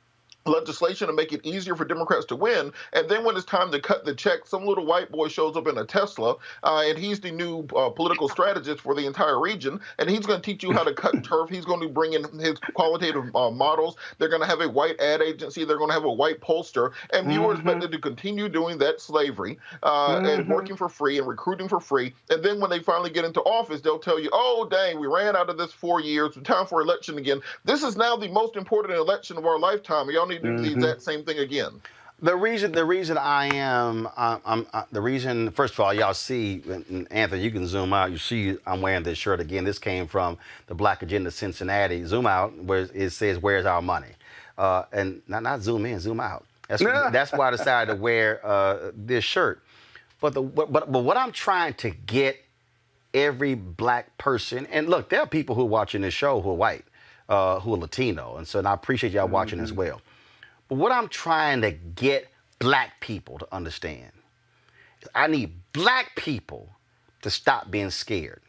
legislation to make it easier for Democrats to win. And then when it's time to cut the check, some little white boy shows up in a Tesla, and he's the new political strategist for the entire region, and he's going to teach you how to cut turf. He's going to bring in his qualitative models. They're going to have a white ad agency. They're going to have a white pollster. And you are expected to continue doing that slavery and working for free and recruiting for free. And then when they finally get into office, they'll tell you, oh, dang, we ran out of this 4 years. It's time for election again. This is now the most important election of our lifetime. Y'all need to do the exact same thing again. The reason first of all, y'all see, and Anthony, you can zoom out. You see I'm wearing this shirt again. This came from the Black Agenda Cincinnati. Zoom out where it says, where's our money? And not zoom in, zoom out. That's why I decided to wear this shirt. But what I'm trying to get every black person, and look, there are people who are watching this show who are white, who are Latino, and I appreciate y'all watching as well. But what I'm trying to get black people to understand is I need black people to stop being scared.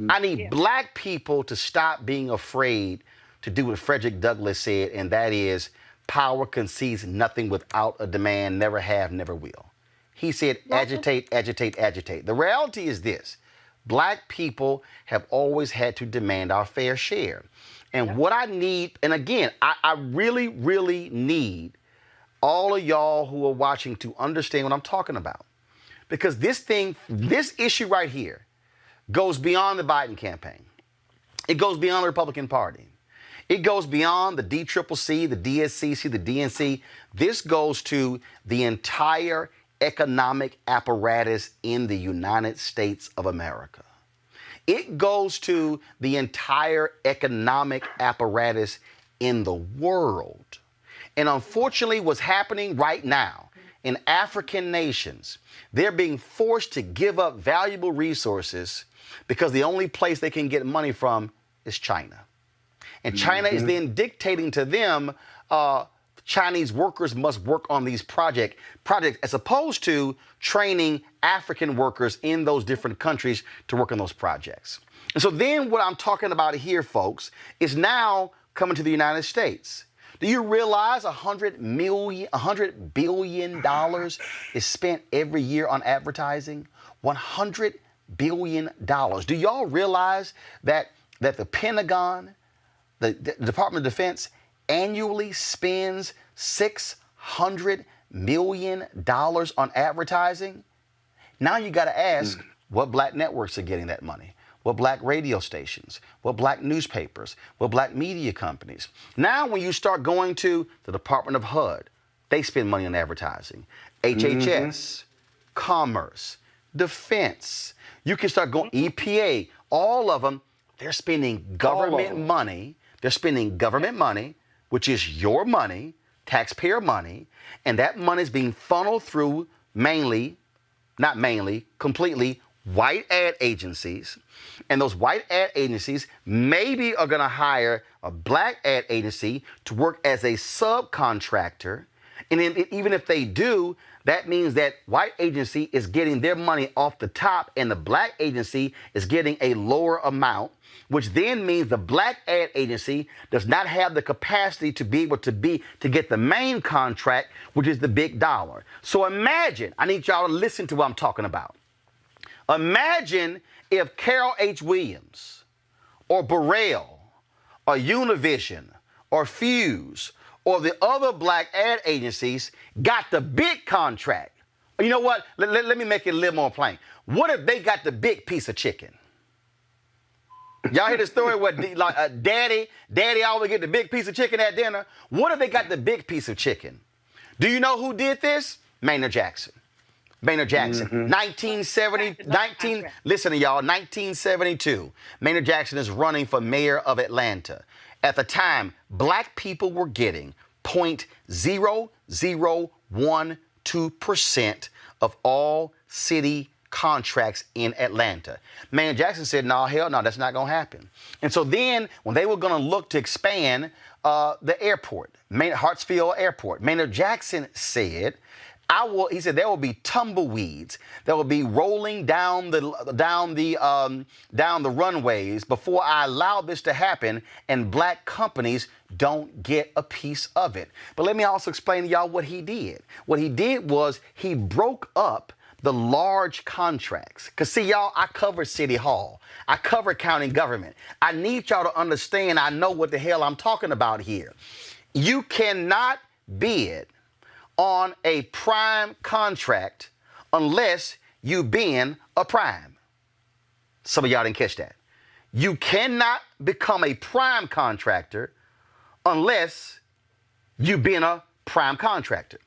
I need black people to stop being afraid to do what Frederick Douglass said, and that is, power concedes nothing without a demand, never have, never will. He said, agitate, agitate, agitate. The reality is this. Black people have always had to demand our fair share. And what I need, and again, I really, really need all of y'all who are watching to understand what I'm talking about. Because this issue right here goes beyond the Biden campaign. It goes beyond the Republican Party. It goes beyond the DCCC, the DSCC, the DNC. This goes to the entire economic apparatus in the United States of America. It goes to the entire economic apparatus in the world. And unfortunately, what's happening right now in African nations, they're being forced to give up valuable resources because the only place they can get money from is China. And China is then dictating to them, Chinese workers must work on these projects as opposed to training African workers in those different countries to work on those projects. And so then what I'm talking about here, folks, is now coming to the United States. Do you realize $100 billion is spent every year on advertising? $100 billion. Do y'all realize that the Pentagon, the Department of Defense, annually spends $600 million on advertising? Now you got to ask, what black networks are getting that money? What black radio stations? What black newspapers? What black media companies? Now when you start going to the Department of HUD, they spend money on advertising. HHS, Commerce, Defense. You can start going, EPA, all of them, they're spending government money. They're spending government money, which is your money, taxpayer money, and that money is being funneled through completely white ad agencies, and those white ad agencies maybe are going to hire a black ad agency to work as a subcontractor. And then even if they do, that means that white agency is getting their money off the top and the black agency is getting a lower amount, which then means the black ad agency does not have the capacity to be able to get the main contract, which is the big dollar. So imagine, I need y'all to listen to what I'm talking about. Imagine if Carol H. Williams or Burrell or Univision or Fuse or the other black ad agencies got the big contract. You know what? Let me make it a little more plain. What if they got the big piece of chicken? Y'all hear the story where daddy always get the big piece of chicken at dinner? What if they got the big piece of chicken? Do you know who did this? Maynard Jackson. Maynard Jackson, 1972, Maynard Jackson is running for mayor of Atlanta. At the time, black people were getting 0.0012% of all city contracts in Atlanta. Maynard Jackson said, no, hell no, that's not going to happen. And so then when they were going to look to expand the airport, Hartsfield Airport, Maynard Jackson said, he said there will be tumbleweeds that will be rolling down the runways before I allow this to happen, and black companies don't get a piece of it. But let me also explain to y'all what he did. What he did was he broke up the large contracts. Because see, y'all, I cover City Hall. I cover county government. I need y'all to understand I know what the hell I'm talking about here. You cannot bid on a prime contract unless you been a prime. Some of y'all didn't catch that. You cannot become a prime contractor unless you've been a prime contractor.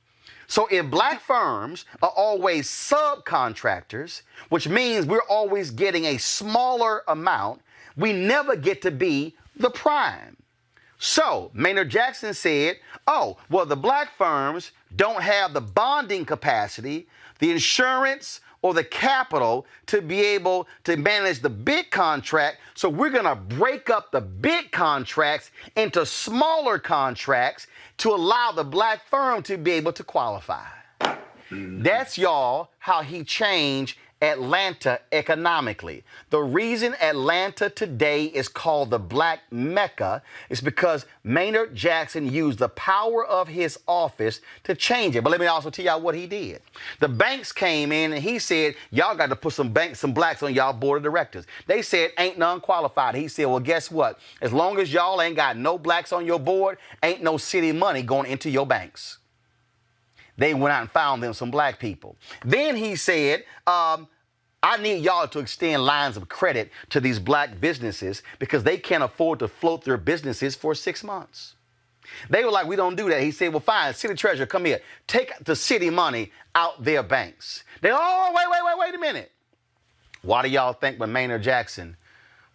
So if black firms are always subcontractors, which means we're always getting a smaller amount, we never get to be the prime. So Maynard Jackson said, oh, well, the black firms don't have the bonding capacity, the insurance, or the capital to be able to manage the big contract. So we're going to break up the big contracts into smaller contracts to allow the black firm to be able to qualify. That's, y'all, how he changed Atlanta economically. The reason Atlanta today is called the Black Mecca is because Maynard Jackson used the power of his office to change it. But let me also tell y'all what he did. The banks came in and he said, y'all got to put some blacks on y'all board of directors. They said, ain't none qualified. He said, well, guess what? As long as y'all ain't got no blacks on your board, ain't no city money going into your banks. They went out and found them some black people. Then he said, I need y'all to extend lines of credit to these black businesses because they can't afford to float their businesses for 6 months. They were like, we don't do that. He said, well, fine, city treasurer, come here. Take the city money out their banks. They, oh, wait a minute. Why do y'all think when Maynard Jackson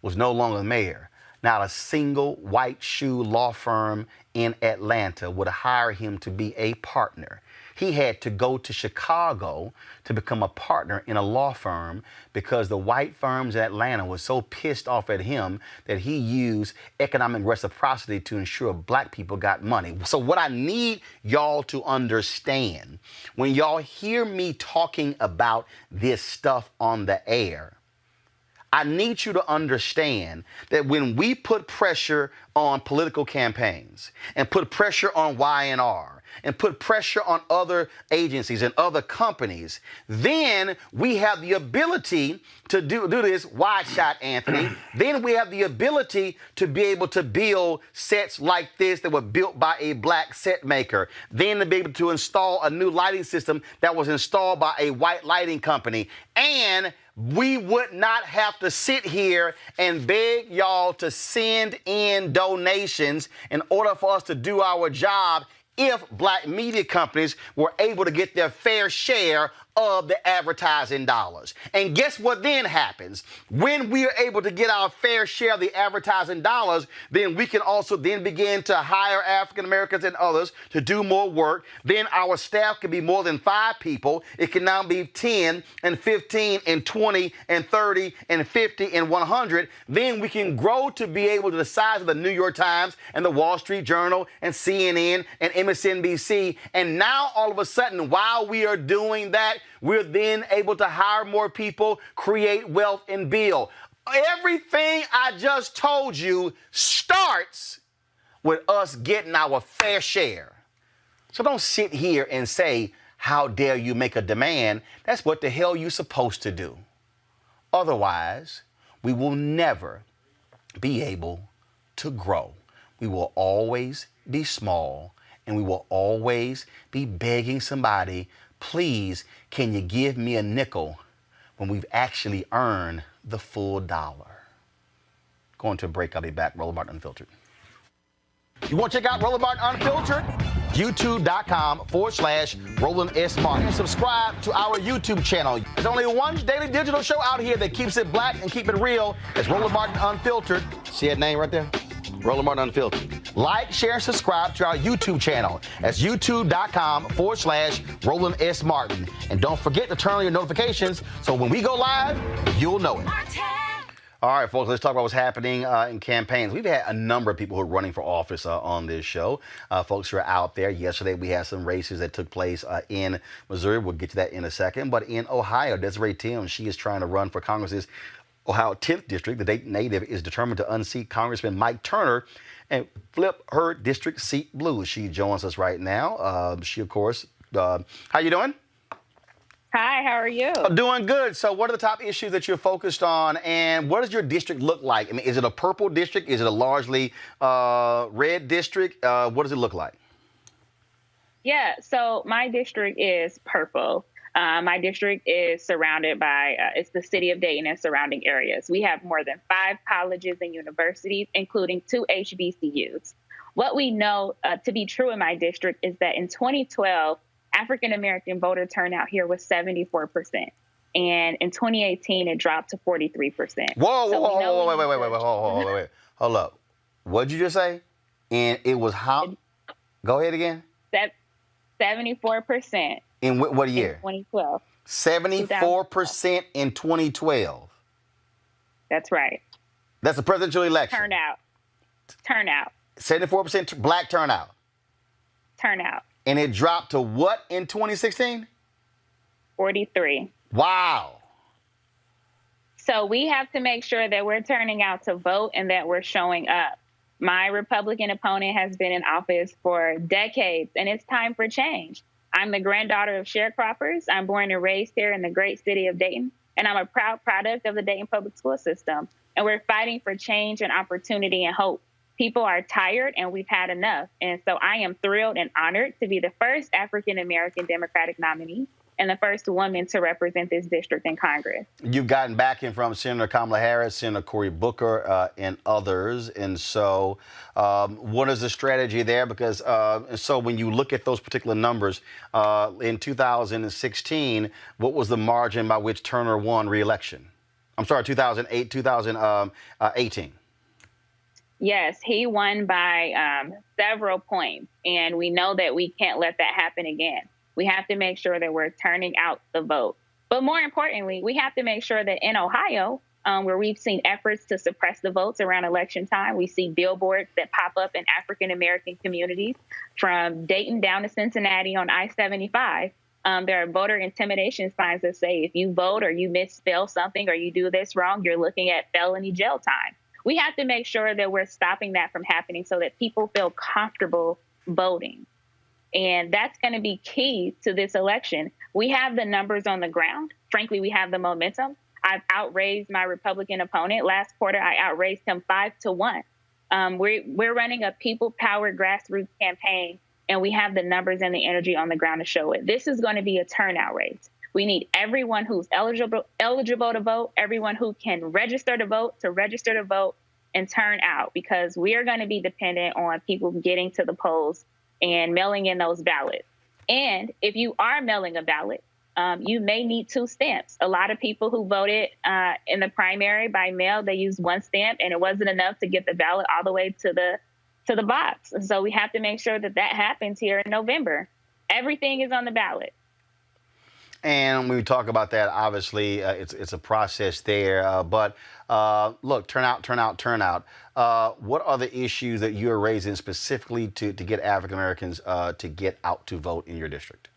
was no longer mayor, not a single white shoe law firm in Atlanta would hire him to be a partner? He had to go to Chicago to become a partner in a law firm because the white firms in Atlanta were so pissed off at him that he used economic reciprocity to ensure black people got money. So what I need y'all to understand, when y'all hear me talking about this stuff on the air, I need you to understand that when we put pressure on political campaigns and put pressure on Y&R and put pressure on other agencies and other companies, then we have the ability to do this wide shot, Anthony. Then we have the ability to be able to build sets like this that were built by a black set maker. Then to be able to install a new lighting system that was installed by a white lighting company. And we would not have to sit here and beg y'all to send in donations in order for us to do our job if black media companies were able to get their fair share of the advertising dollars. And guess what then happens? When we are able to get our fair share of the advertising dollars, then we can also then begin to hire African Americans and others to do more work. Then our staff can be more than 5 people. It can now be 10 and 15 and 20 and 30 and 50 and 100. Then we can grow to be able to the size of the New York Times and the Wall Street Journal and CNN and MSNBC. And now all of a sudden, while we are doing that, we're then able to hire more people, create wealth, and build. Everything I just told you starts with us getting our fair share. So don't sit here and say, how dare you make a demand? That's what the hell you're supposed to do. Otherwise, we will never be able to grow. We will always be small, and we will always be begging somebody, please, can you give me a nickel, when we've actually earned the full dollar. Going to a break. I'll be back. Roland Martin Unfiltered. You want to check out Roland Martin Unfiltered? YouTube.com/Roland S. Martin. And subscribe to our YouTube channel. There's only one daily digital show out here that keeps it black and keep it real. It's Roland Martin Unfiltered. See that name right there? Roland Martin Unfiltered. Like, share, and subscribe to our YouTube channel. That's youtube.com/Roland S. Martin. And don't forget to turn on your notifications so when we go live, you'll know it. All right, folks, let's talk about what's happening in campaigns. We've had a number of people who are running for office on this show. Folks who are out there. Yesterday, we had some races that took place in Missouri. We'll get to that in a second. But in Ohio, Desiree Tims, she is trying to run for Congress's Ohio 10th District. The Dayton native is determined to unseat Congressman Mike Turner and flip her district seat blue. She joins us right now. She, of course, how you doing? Hi, how are you? Doing good. So what are the top issues that you're focused on, and what does your district look like? I mean, is it a purple district? Is it a largely red district? What does it look like? Yeah, so my district is purple. My district is surrounded by, it's the city of Dayton and surrounding areas. We have more than 5 colleges and universities, including 2 HBCUs. What we know to be true in my district is that in 2012, African-American voter turnout here was 74%. And in 2018, it dropped to 43%. Wait. Hold up. What'd you just say? And it was how? Go ahead again. 74%. In what year? In 2012. 74% in 2012. That's right. That's the presidential election. Turnout. 74% black turnout. And it dropped to what in 2016? 43. Wow. So we have to make sure that we're turning out to vote and that we're showing up. My Republican opponent has been in office for decades, and it's time for change. I'm the granddaughter of sharecroppers. I'm born and raised here in the great city of Dayton, and I'm a proud product of the Dayton public school system. And we're fighting for change and opportunity and hope. People are tired, and we've had enough. And so I am thrilled and honored to be the first African-American Democratic nominee and the first woman to represent this district in Congress. You've gotten backing from Senator Kamala Harris, Senator Cory Booker, and others. And so what is the strategy there? Because so when you look at those particular numbers, in 2016, what was the margin by which Turner won re-election? I'm sorry, 2018. Yes, he won by several points, and we know that we can't let that happen again. We have to make sure that we're turning out the vote. But more importantly, we have to make sure that in Ohio, where we've seen efforts to suppress the votes around election time, we see billboards that pop up in African-American communities from Dayton down to Cincinnati on I-75. There are voter intimidation signs that say if you vote or you misspell something or you do this wrong, you're looking at felony jail time. We have to make sure that we're stopping that from happening so that people feel comfortable voting. And that's going to be key to this election. We have the numbers on the ground. Frankly, we have the momentum. I've outraised my Republican opponent. Last quarter, I outraised him 5-1. We're running a people-powered grassroots campaign, and we have the numbers and the energy on the ground to show it. This is going to be a turnout race. We need everyone who's eligible to vote, everyone who can register to vote and turn out, because we are going to be dependent on people getting to the polls and mailing in those ballots. And if you are mailing a ballot, you may need 2 stamps. A lot of people who voted in the primary by mail, they used 1 stamp, and it wasn't enough to get the ballot all the way to the box. And so we have to make sure that happens here in November. Everything is on the ballot. And when we talk about that, obviously, it's a process there. But look, turnout. What are the issues that you're raising specifically to get African Americans to get out to vote in your district?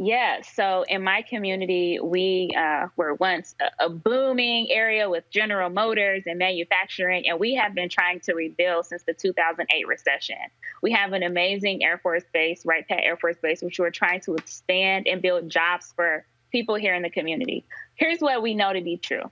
Yeah, so in my community, we were once a booming area with General Motors and manufacturing, and we have been trying to rebuild since the 2008 recession. We have an amazing Air Force Base, Wright Pat Air Force Base, which we're trying to expand and build jobs for people here in the community. Here's what we know to be true.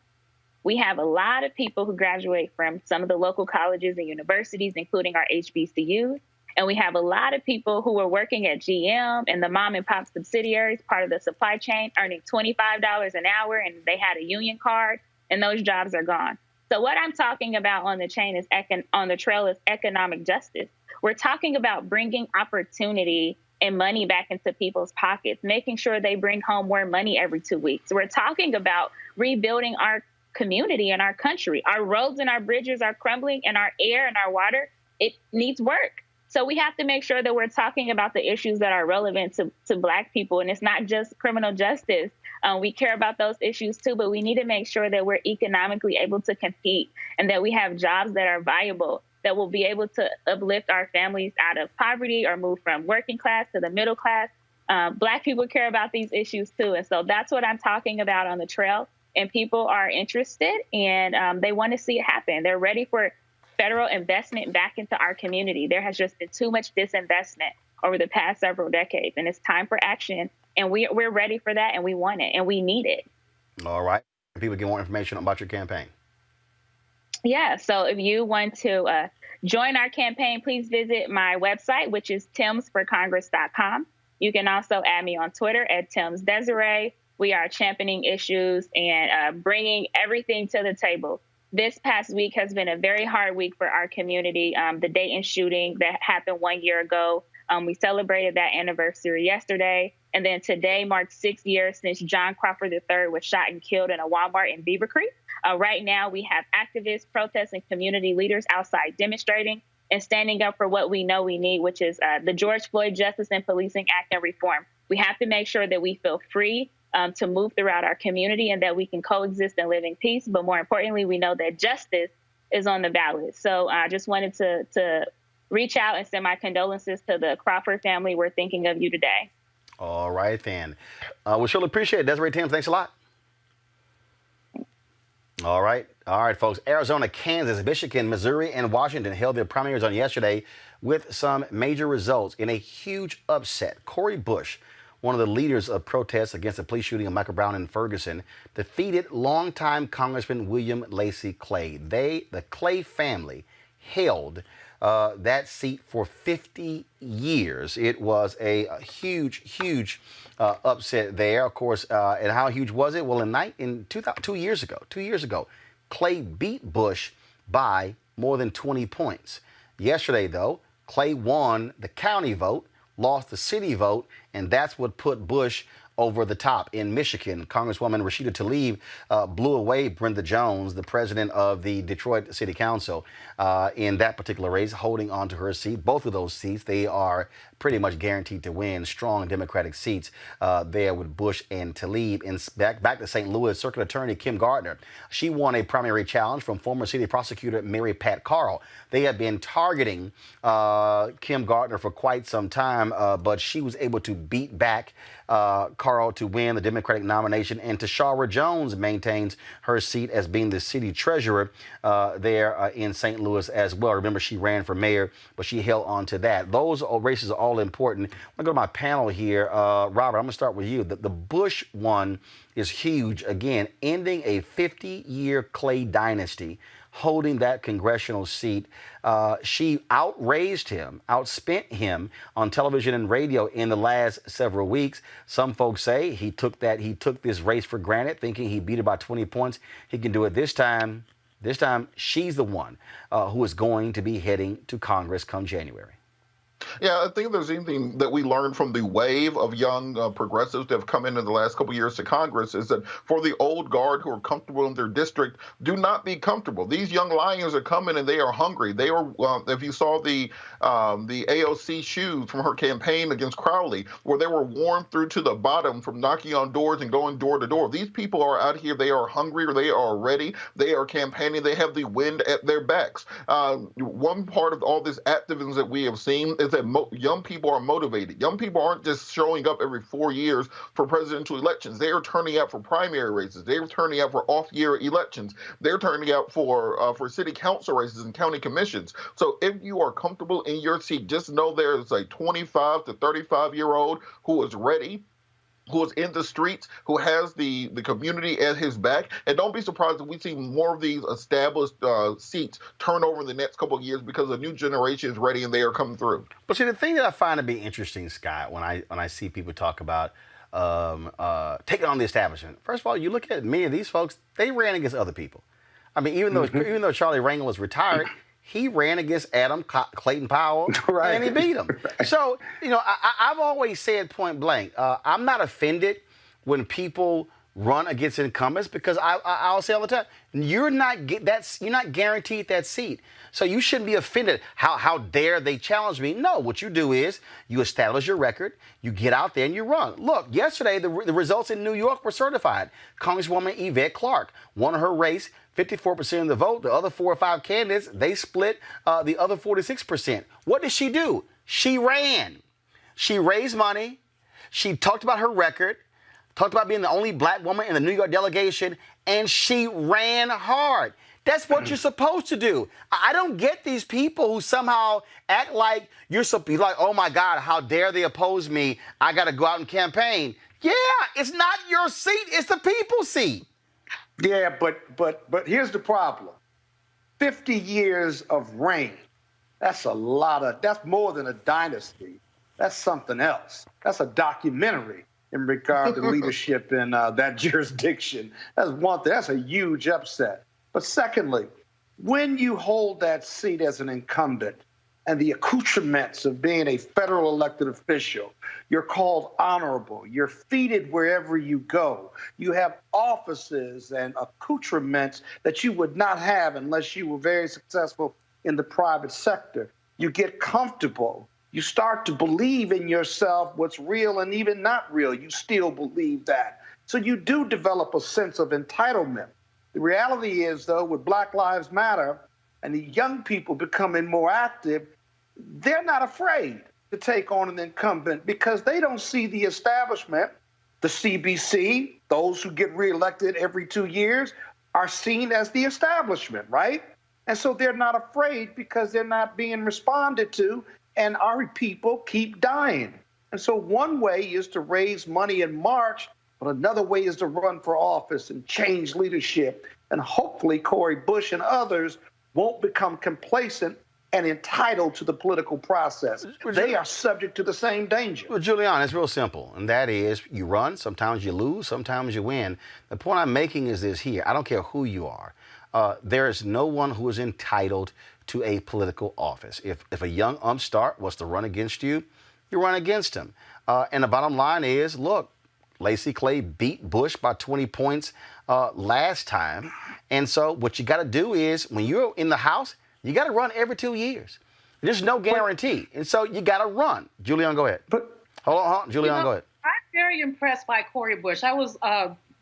We have a lot of people who graduate from some of the local colleges and universities, including our HBCUs. And we have a lot of people who are working at GM and the mom and pop subsidiaries, part of the supply chain, earning $25 an hour, and they had a union card, and those jobs are gone. So what I'm talking about on the trail is economic justice. We're talking about bringing opportunity and money back into people's pockets, making sure they bring home more money every 2 weeks. We're talking about rebuilding our community and our country. Our roads and our bridges are crumbling, and our air and our water, it needs work. So we have to make sure that we're talking about the issues that are relevant to Black people. And it's not just criminal justice. We care about those issues, too, but we need to make sure that we're economically able to compete and that we have jobs that are viable, that will be able to uplift our families out of poverty or move from working class to the middle class. Black people care about these issues, too. And so that's what I'm talking about on the trail. And people are interested, and they want to see it happen. They're ready for federal investment back into our community. There has just been too much disinvestment over the past several decades, and it's time for action. And we're ready for that, and we want it, and we need it. All right. People get more information about your campaign. Yeah. So if you want to join our campaign, please visit my website, which is timsforcongress.com. You can also add me on Twitter at Tims Desiree. We are championing issues and bringing everything to the table. This past week has been a very hard week for our community. The Dayton shooting that happened 1 year ago, we celebrated that anniversary yesterday. And then today marks 6 years since John Crawford III was shot and killed in a Walmart in Beaver Creek. Right now, we have activists, protests, and community leaders outside demonstrating and standing up for what we know we need, which is the George Floyd Justice and Policing Act and reform. We have to make sure that we feel free to move throughout our community and that we can coexist and live in peace. But more importantly, we know that justice is on the ballot. So I just wanted to reach out and send my condolences to the Crawford family. We're thinking of you today. All right, then. We surely appreciate it. Desiree Tims, thanks a lot. All right, folks. Arizona, Kansas, Michigan, Missouri, and Washington held their primaries on yesterday with some major results in a huge upset. Cori Bush, one of the leaders of protests against the police shooting of Michael Brown in Ferguson, defeated longtime Congressman William Lacy Clay. The Clay family, held that seat for 50 years. It was a huge upset there, of course. And how huge was it? Well, 2 years ago, Clay beat Bush by more than 20 points. Yesterday, though, Clay won the county vote, lost the city vote, and that's what put Bush over the top. In Michigan, Congresswoman Rashida Tlaib blew away Brenda Jones, the president of the Detroit City Council, in that particular race, holding on to her seat. Both of those seats, they are pretty much guaranteed to win. Strong Democratic seats there with Bush and Tlaib. And back to St. Louis, Circuit Attorney Kim Gardner, she won a primary challenge from former city prosecutor Mary Pat Carl. They had been targeting Kim Gardner for quite some time, but she was able to beat back Carl to win the Democratic nomination. And Tashara Jones maintains her seat as being the city treasurer there in St. Louis as well. Remember, she ran for mayor, but she held on to that. Those races are all important. I'm going to go to my panel here. Robert, I'm going to start with you. The Bush one is huge. Again, ending a 50-year Clay dynasty, holding that congressional seat. She outraised him, outspent him on television and radio in the last several weeks. Some folks say he took this race for granted, thinking he beat her by 20 points. He can do it this time. This time, she's the one who is going to be heading to Congress come January. Yeah, I think if there's anything that we learned from the wave of young progressives that have come in the last couple of years to Congress is that for the old guard who are comfortable in their district, do not be comfortable. These young lions are coming and they are hungry. They are, if you saw the AOC shoes from her campaign against Crowley, where they were worn through to the bottom from knocking on doors and going door to door. These people are out here. They are hungry, or they are ready. They are campaigning. They have the wind at their backs. One part of all this activism that we have seen is that young people are motivated. Young people aren't just showing up every 4 years for presidential elections. They are turning out for primary races. They are turning out for off-year elections. They're turning out for city council races and county commissions. So if you are comfortable in your seat, just know there's a 25 to 35-year-old who is ready, who is in the streets, who has the community at his back. And don't be surprised if we see more of these established seats turn over in the next couple of years because a new generation is ready and they are coming through. But see, the thing that I find to be interesting, Scott, when I see people talk about taking on the establishment, first of all, you look at many of these folks, they ran against other people. I mean, even though Charlie Rangel was retired, he ran against Adam Clayton Powell, right, and he beat him. Right. So, I've always said point blank, I'm not offended when people run against incumbents because I'll say all the time, you're not guaranteed that seat. So you shouldn't be offended. How dare they challenge me? No, what you do is you establish your record, you get out there and you run. Look, yesterday the results in New York were certified. Congresswoman Yvette Clarke won her race, 54% of the vote. The other 4 or 5 candidates, they split the other 46%. What did she do? She ran. She raised money. She talked about her record, talked about being the only black woman in the New York delegation, and she ran hard. That's what you're supposed to do. I don't get these people who somehow act like you're like, oh my God, how dare they oppose me? I got to go out and campaign. Yeah, it's not your seat. It's the people's seat. Yeah, but here's the problem. 50 years of reign. That's more than a dynasty. That's something else. That's a documentary in regard to leadership in that jurisdiction. That's one thing. That's a huge upset. But secondly, when you hold that seat as an incumbent and the accoutrements of being a federal elected official, you're called honorable. You're feted wherever you go. You have offices and accoutrements that you would not have unless you were very successful in the private sector. You get comfortable. You start to believe in yourself, what's real and even not real. You still believe that. So you do develop a sense of entitlement. The reality is, though, with Black Lives Matter and the young people becoming more active, they're not afraid to take on an incumbent because they don't see the establishment, the CBC, those who get reelected every 2 years, are seen as the establishment, right? And so they're not afraid because they're not being responded to, and our people keep dying. And so one way is to raise money in March, but another way is to run for office and change leadership. And hopefully Cori Bush and others won't become complacent and entitled to the political process. They are subject to the same danger. Well, Julian, it's real simple, and that is you run, sometimes you lose, sometimes you win. The point I'm making is this here. I don't care who you are. There is no one who is entitled to a political office. If a young upstart was to run against you, you run against him. And the bottom line is, look, Lacy Clay beat Bush by 20 points last time. And so what you got to do is when you're in the House, you got to run every 2 years. There's no guarantee. And so you got to run. Julian, go ahead. Hold on. Julian, go ahead. I'm very impressed by Cori Bush. I was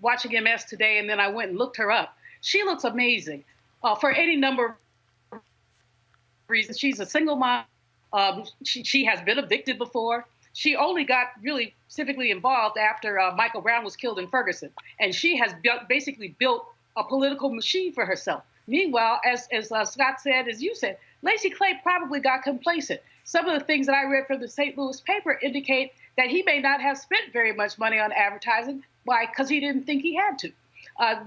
watching MS today, and then I went and looked her up. She looks amazing for any number of reasons. She's a single mom. She has been evicted before. She only got really civically involved after Michael Brown was killed in Ferguson. And she has basically built a political machine for herself. Meanwhile, as Scott said, as you said, Lacy Clay probably got complacent. Some of the things that I read from the St. Louis paper indicate that he may not have spent very much money on advertising. Why? Because he didn't think he had to.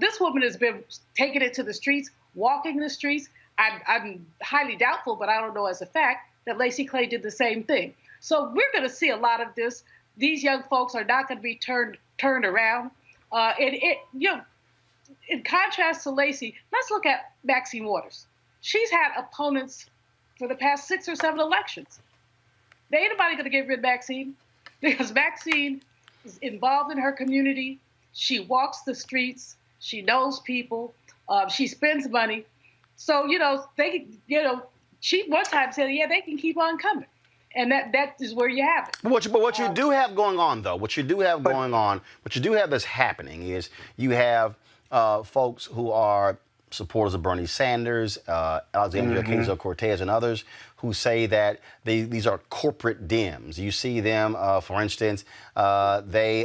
This woman has been taking it to the streets, walking the streets. I'm highly doubtful, but I don't know as a fact, that Lacy Clay did the same thing. So we're going to see a lot of this. These young folks are not going to be turned around. In contrast to Lacy, let's look at Maxine Waters. She's had opponents for the past 6 or 7 elections. There ain't nobody going to get rid of Maxine because Maxine is involved in her community. She walks the streets. She knows people. She spends money. So, she one time said, yeah, they can keep on coming. And that is where you have it. But what you do have going on, though, what you do have that's happening is you have folks who are supporters of Bernie Sanders, Alexandria Ocasio-Cortez, and others who say that these are corporate Dems. You see them, for instance, they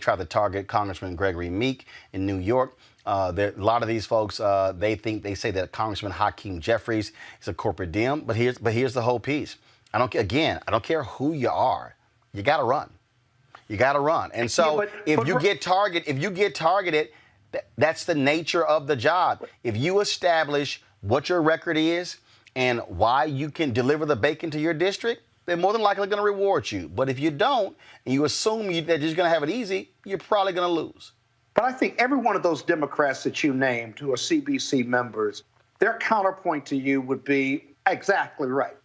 try to target Congressman Gregory Meek in New York. A lot of these folks, they say that Congressman Hakeem Jeffries is a corporate Dem. But here's the whole piece. I don't care who you are. You got to run. You got to run. And so if you get targeted, that's the nature of the job. If you establish what your record is and why you can deliver the bacon to your district, they're more than likely going to reward you. But if you don't, and you assume that you're just going to have it easy, you're probably going to lose. But I think every one of those Democrats that you named who are CBC members, their counterpoint to you would be exactly right.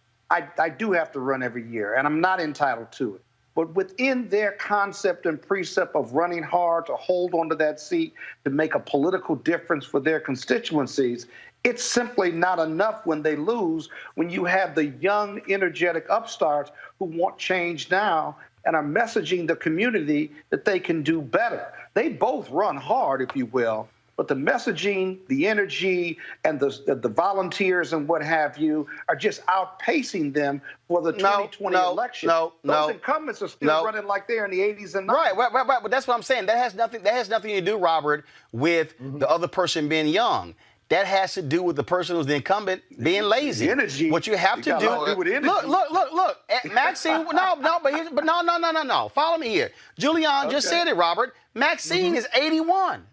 I do have to run every year, and I'm not entitled to it. But within their concept and precept of running hard to hold onto that seat, to make a political difference for their constituencies, it's simply not enough when they lose, when you have the young, energetic upstarts who want change now and are messaging the community that they can do better. They both run hard, if you will, but the messaging, the energy, and the volunteers and what have you are just outpacing them for the 2020 election. Those incumbents are still running like they're in the 80s and 90s. Right. But that's what I'm saying. That has nothing to do, Robert, with the other person being young. That has to do with the person who's the incumbent being lazy. The energy. What you have to do with energy. Look. Maxine, no. Follow me here. Julian just said it, Robert. Maxine is 81.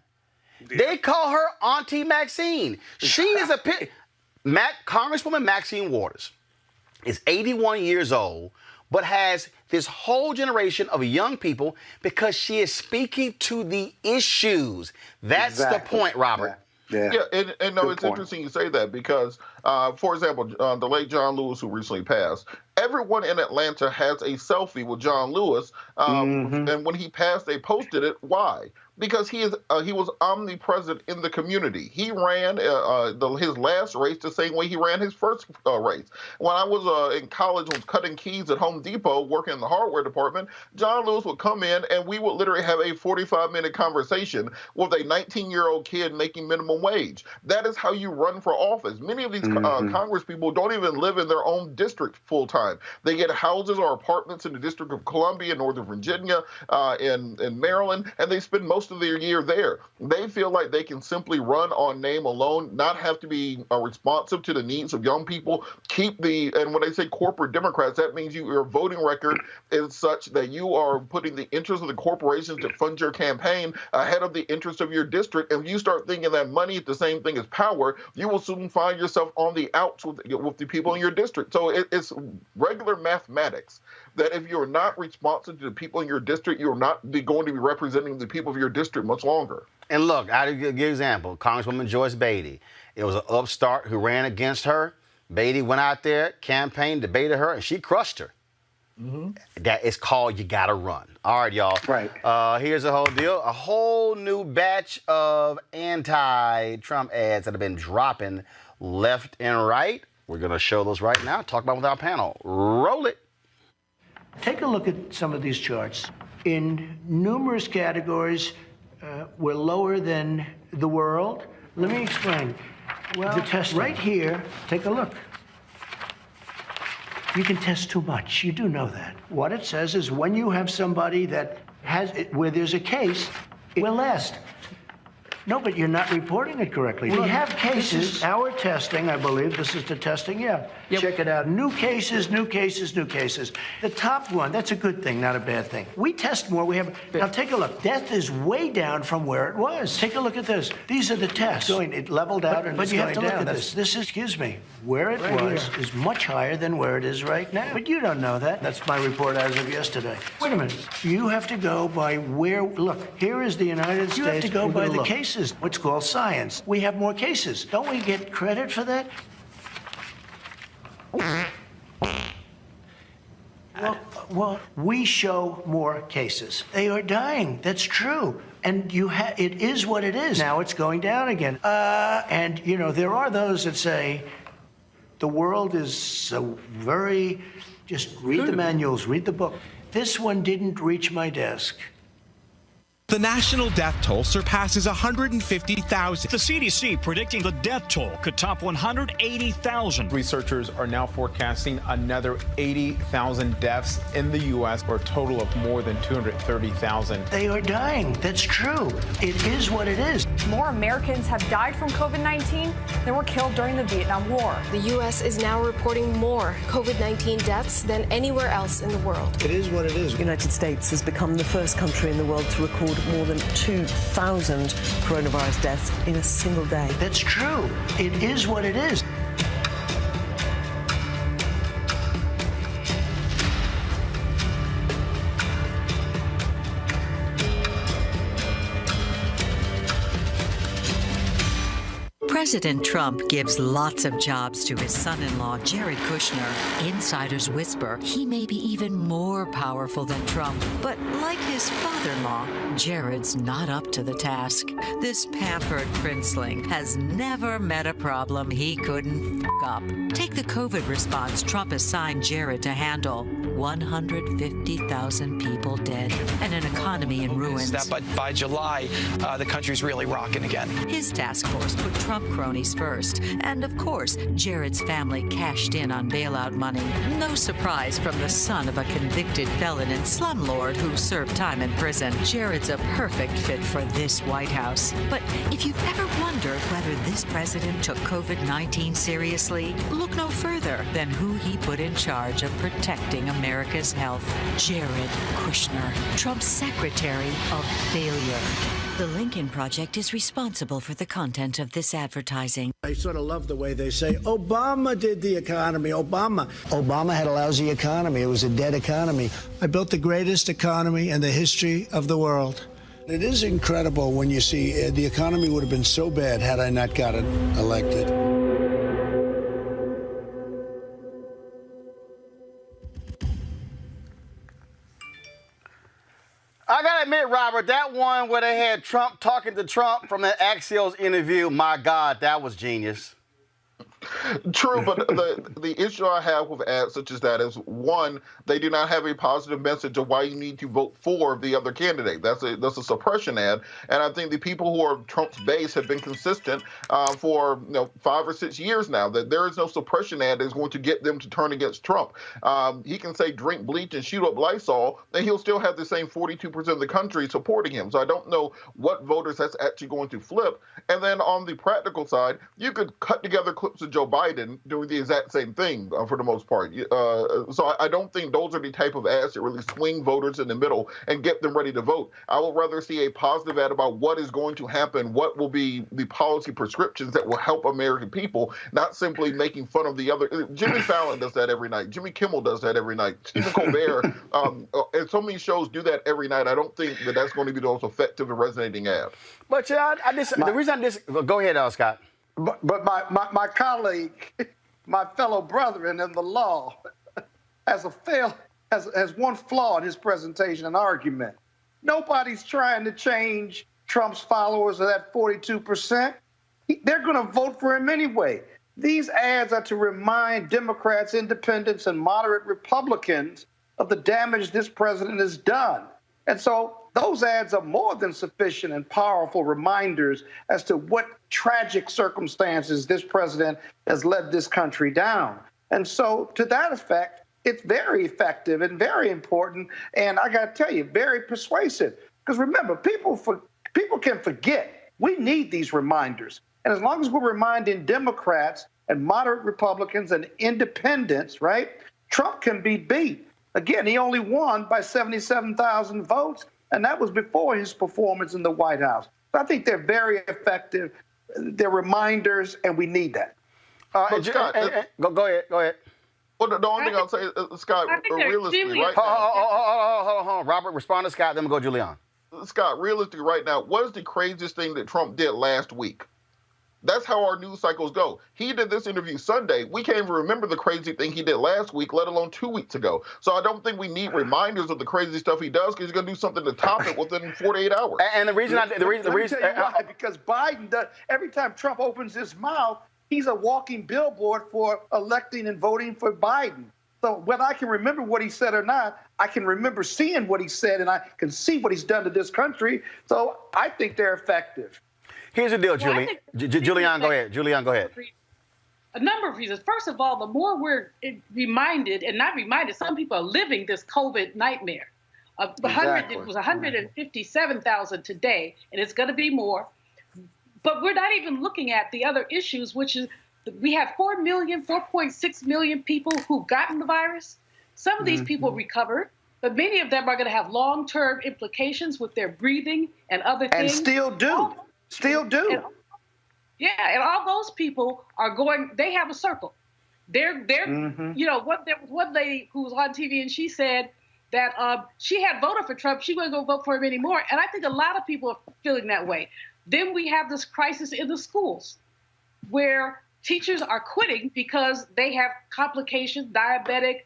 They call her Auntie Maxine. She is Congresswoman Maxine Waters is 81 years old, but has this whole generation of young people because she is speaking to the issues. That's the point, Robert. Yeah, and no, it's interesting you say that because, for example, the late John Lewis, who recently passed, everyone in Atlanta has a selfie with John Lewis, and when he passed, they posted it. Why? Because he was omnipresent in the community. He ran his last race the same way he ran his first race. When I was in college and was cutting keys at Home Depot, working in the hardware department, John Lewis would come in and we would literally have a 45-minute conversation with a 19-year-old kid making minimum wage. That is how you run for office. Many of these Congress people don't even live in their own district full time. They get houses or apartments in the District of Columbia, Northern Virginia, in Maryland, and they spend most of their year there. They feel like they can simply run on name alone, not have to be responsive to the needs of young people, and when they say corporate Democrats, that means your voting record is such that you are putting the interests of the corporations that fund your campaign ahead of the interests of your district. And if you start thinking that money is the same thing as power, you will soon find yourself on the outs with the people in your district. So it's regular mathematics that if you're not responsive to the people in your district, you're not going to be representing the people of your district much longer. And look, I'll give you an example. Congresswoman Joyce Beatty. It was an upstart who ran against her. Beatty went out there, campaigned, debated her, and she crushed her. That is called you gotta run. All right, y'all. Right. Here's the whole deal. A whole new batch of anti-Trump ads that have been dropping left and right. We're going to show those right now. Talk about them with our panel. Roll it. Take a look at some of these charts. In numerous categories, we're lower than the world. Let me explain. Well, the test right here, take a look. You can test too much. You do know that. What it says is when you have somebody that has it, where there's a case, we're last. No, but you're not reporting it correctly. We have cases, our testing, I believe, this is the testing, Check it out. New cases, new cases, new cases. The top one, that's a good thing, not a bad thing. We test more, now take a look. Death is way down from where it was. Take a look at this. These are the tests. It leveled out and it's going down. But you have to look at this. This is, where it was is much higher than where it is right now. But you don't know that. That's my report as of yesterday. Wait a minute. You have to go by look, here is the United States. You have to go by the cases. What's called science. We have more cases. Don't we get credit for that? Well, we show more cases. They are dying. That's true. And it is what it is. Now it's going down again. And, you know, there are those that say the world is so very, just read the manuals, read the book. This one didn't reach my desk. The national death toll surpasses 150,000. The CDC predicting the death toll could top 180,000. Researchers are now forecasting another 80,000 deaths in the U.S., for a total of more than 230,000. They are dying. That's true. It is what it is. More Americans have died from COVID-19 than were killed during the Vietnam War. The U.S. is now reporting more COVID-19 deaths than anywhere else in the world. It is what it is. The United States has become the first country in the world to record more than 2,000 coronavirus deaths in a single day. That's true. It is what it is. President Trump gives lots of jobs to his son-in-law, Jared Kushner. Insiders whisper he may be even more powerful than Trump. But like his father-in-law, Jared's not up to the task. This pampered princeling has never met a problem he couldn't f*** up. Take the COVID response Trump assigned Jared to handle. 150,000 people dead and an economy in ruins. By July, the country's really rocking again. His task force put Trump cronies first. And of course, Jared's family cashed in on bailout money. No surprise from the son of a convicted felon and slumlord who served time in prison. Jared's a perfect fit for this White House. But if you've ever wondered whether this president took COVID-19 seriously, look no further than who he put in charge of protecting America's health. Jared Kushner, Trump's secretary of failure. The Lincoln Project is responsible for the content of this advertising. I sort of love the way they say, Obama did the economy. Obama had a lousy economy. It was a dead economy. I built the greatest economy in the history of the world. It is incredible when you see the economy would have been so bad had I not gotten elected. I gotta admit, Robert, that one where they had Trump talking to Trump from that Axios interview, my God, that was genius. True, but the issue I have with ads such as that is, one, they do not have a positive message of why you need to vote for the other candidate. That's a suppression ad, and I think the people who are Trump's base have been consistent for 5 or 6 years now that there is no suppression ad that's going to get them to turn against Trump. He can say drink bleach and shoot up Lysol, and he'll still have the same 42% of the country supporting him. So I don't know what voters that's actually going to flip. And then on the practical side, you could cut together clips of Joe Biden doing the exact same thing for the most part. So I don't think those are the type of ads that really swing voters in the middle and get them ready to vote. I would rather see a positive ad about what is going to happen, what will be the policy prescriptions that will help American people, not simply making fun of the other. Jimmy Fallon does that every night. Jimmy Kimmel does that every night. Stephen Colbert and so many shows do that every night. I don't think that that's going to be the most effective and resonating ad. But the reason go ahead, Scott. But my colleague, my fellow brethren in the law, has one flaw in his presentation and argument. Nobody's trying to change Trump's followers of that 42%. They're going to vote for him anyway. These ads are to remind Democrats, independents, and moderate Republicans of the damage this president has done. And so those ads are more than sufficient and powerful reminders as to what tragic circumstances this president has led this country down. And so to that effect, it's very effective and very important. And I got to tell you, very persuasive. Because remember, people can forget. We need these reminders. And as long as we're reminding Democrats and moderate Republicans and independents, right, Trump can be beat. Again, he only won by 77,000 votes, and that was before his performance in the White House. So I think they're very effective. They're reminders, and we need that. Scott, go ahead. Well, the only thing I'll say, Scott, realistically, right now. Hold on. Robert, respond to Scott, then we'll go Julian. Scott, realistically, right now, what is the craziest thing that Trump did last week? That's how our news cycles go. He did this interview Sunday. We can't even remember the crazy thing he did last week, let alone 2 weeks ago. So I don't think we need reminders of the crazy stuff he does, because he's going to do something to top it within 48 hours. And the reason Let me tell you why, because Biden does, every time Trump opens his mouth, he's a walking billboard for electing and voting for Biden. So whether I can remember what he said or not, I can remember seeing what he said, and I can see what he's done to this country. So I think they're effective. Here's the deal, Julian. Julian, go ahead. Julian, go ahead. A number of reasons. First of all, the more we're reminded, and not reminded, some people are living this COVID nightmare. Exactly. It was 157,000 today, and it's going to be more. But we're not even looking at the other issues, which is we have 4.6 million people who've gotten the virus. Some of these people recovered, but many of them are going to have long-term implications with their breathing and other things. And still do. And all those people are going, they have a circle. They're there was one lady who was on TV, and she said that she had voted for Trump. She wasn't going to vote for him anymore. And I think a lot of people are feeling that way. Then we have this crisis in the schools where teachers are quitting because they have complications, diabetic,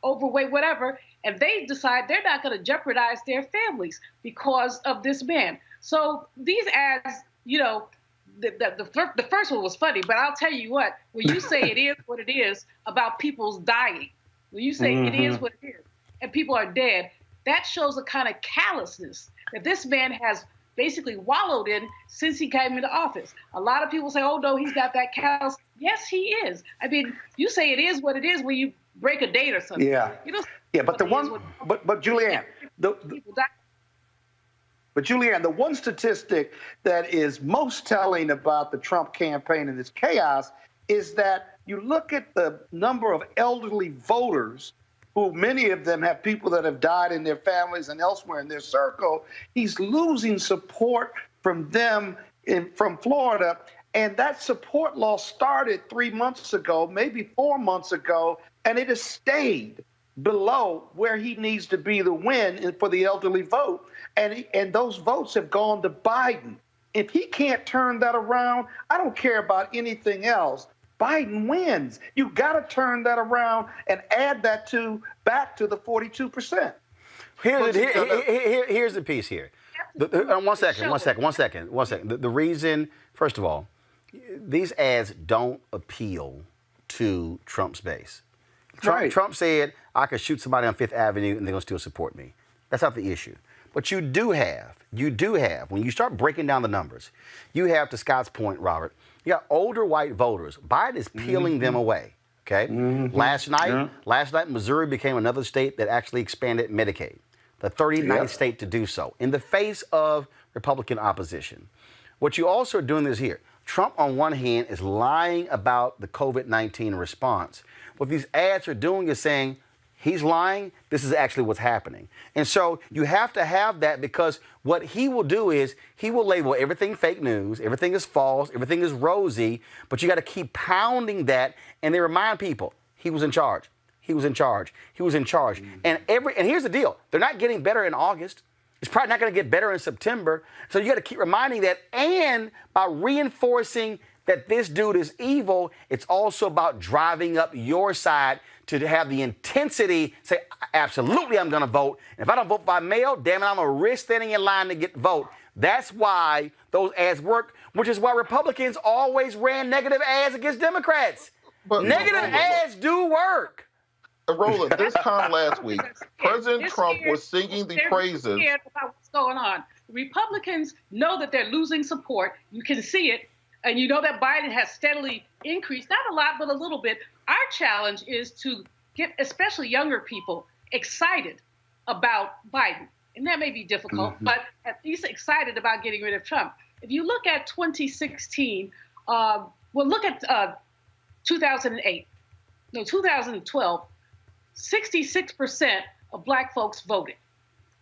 overweight, whatever, and they decide they're not going to jeopardize their families because of this man. So these ads, the first one was funny, but I'll tell you what, when you say it is what it is about people's dying, when you say it is what it is and people are dead, that shows a kind of callousness that this man has basically wallowed in since he came into office. A lot of people say, oh, no, he's got that callous. Yes, he is. I mean, you say it is what it is when you break a date or something. Yeah. But the one, but Julianne, But Julianne, the one statistic that is most telling about the Trump campaign and this chaos is that you look at the number of elderly voters, who many of them have people that have died in their families and elsewhere in their circle. He's losing support from them from Florida. And that support loss started 3 months ago, maybe 4 months ago, and it has stayed below where he needs to be to win for the elderly vote. And those votes have gone to Biden. If he can't turn that around, I don't care about anything else. Biden wins. You've got to turn that around and add that back to the 42%. Here's the piece here. One second. The reason, first of all, these ads don't appeal to Trump's base. Trump said, I could shoot somebody on Fifth Avenue and they're going to still support me. That's not the issue. But you do have, when you start breaking down the numbers, you have, to Scott's point, Robert, you got older white voters. Biden is peeling them away, okay? Last night, Missouri became another state that actually expanded Medicaid, the 39th state to do so, in the face of Republican opposition. What you also are doing is here. Trump, on one hand, is lying about the COVID-19 response. What these ads are doing is saying, he's lying, this is actually what's happening. And so you have to have that, because what he will do is he will label everything fake news, everything is false, everything is rosy, but you got to keep pounding that, and they remind people, he was in charge, he was in charge, he was in charge. And here's the deal, they're not getting better in August. It's probably not going to get better in September. So you got to keep reminding that, and by reinforcing that this dude is evil, it's also about driving up your side to have the intensity, say, absolutely, I'm going to vote. And if I don't vote by mail, damn it, I'm going to risk standing in line to get vote. That's why those ads work, which is why Republicans always ran negative ads against Democrats. Negative ads do work. Roland, this time last week, President Trump was singing the praises. About what's going on. Republicans know that they're losing support. You can see it. And you know that Biden has steadily increased, not a lot, but a little bit. Our challenge is to get especially younger people excited about Biden. And that may be difficult, but at least excited about getting rid of Trump. If you look at 2016, look at 2012, 66% of Black folks voted.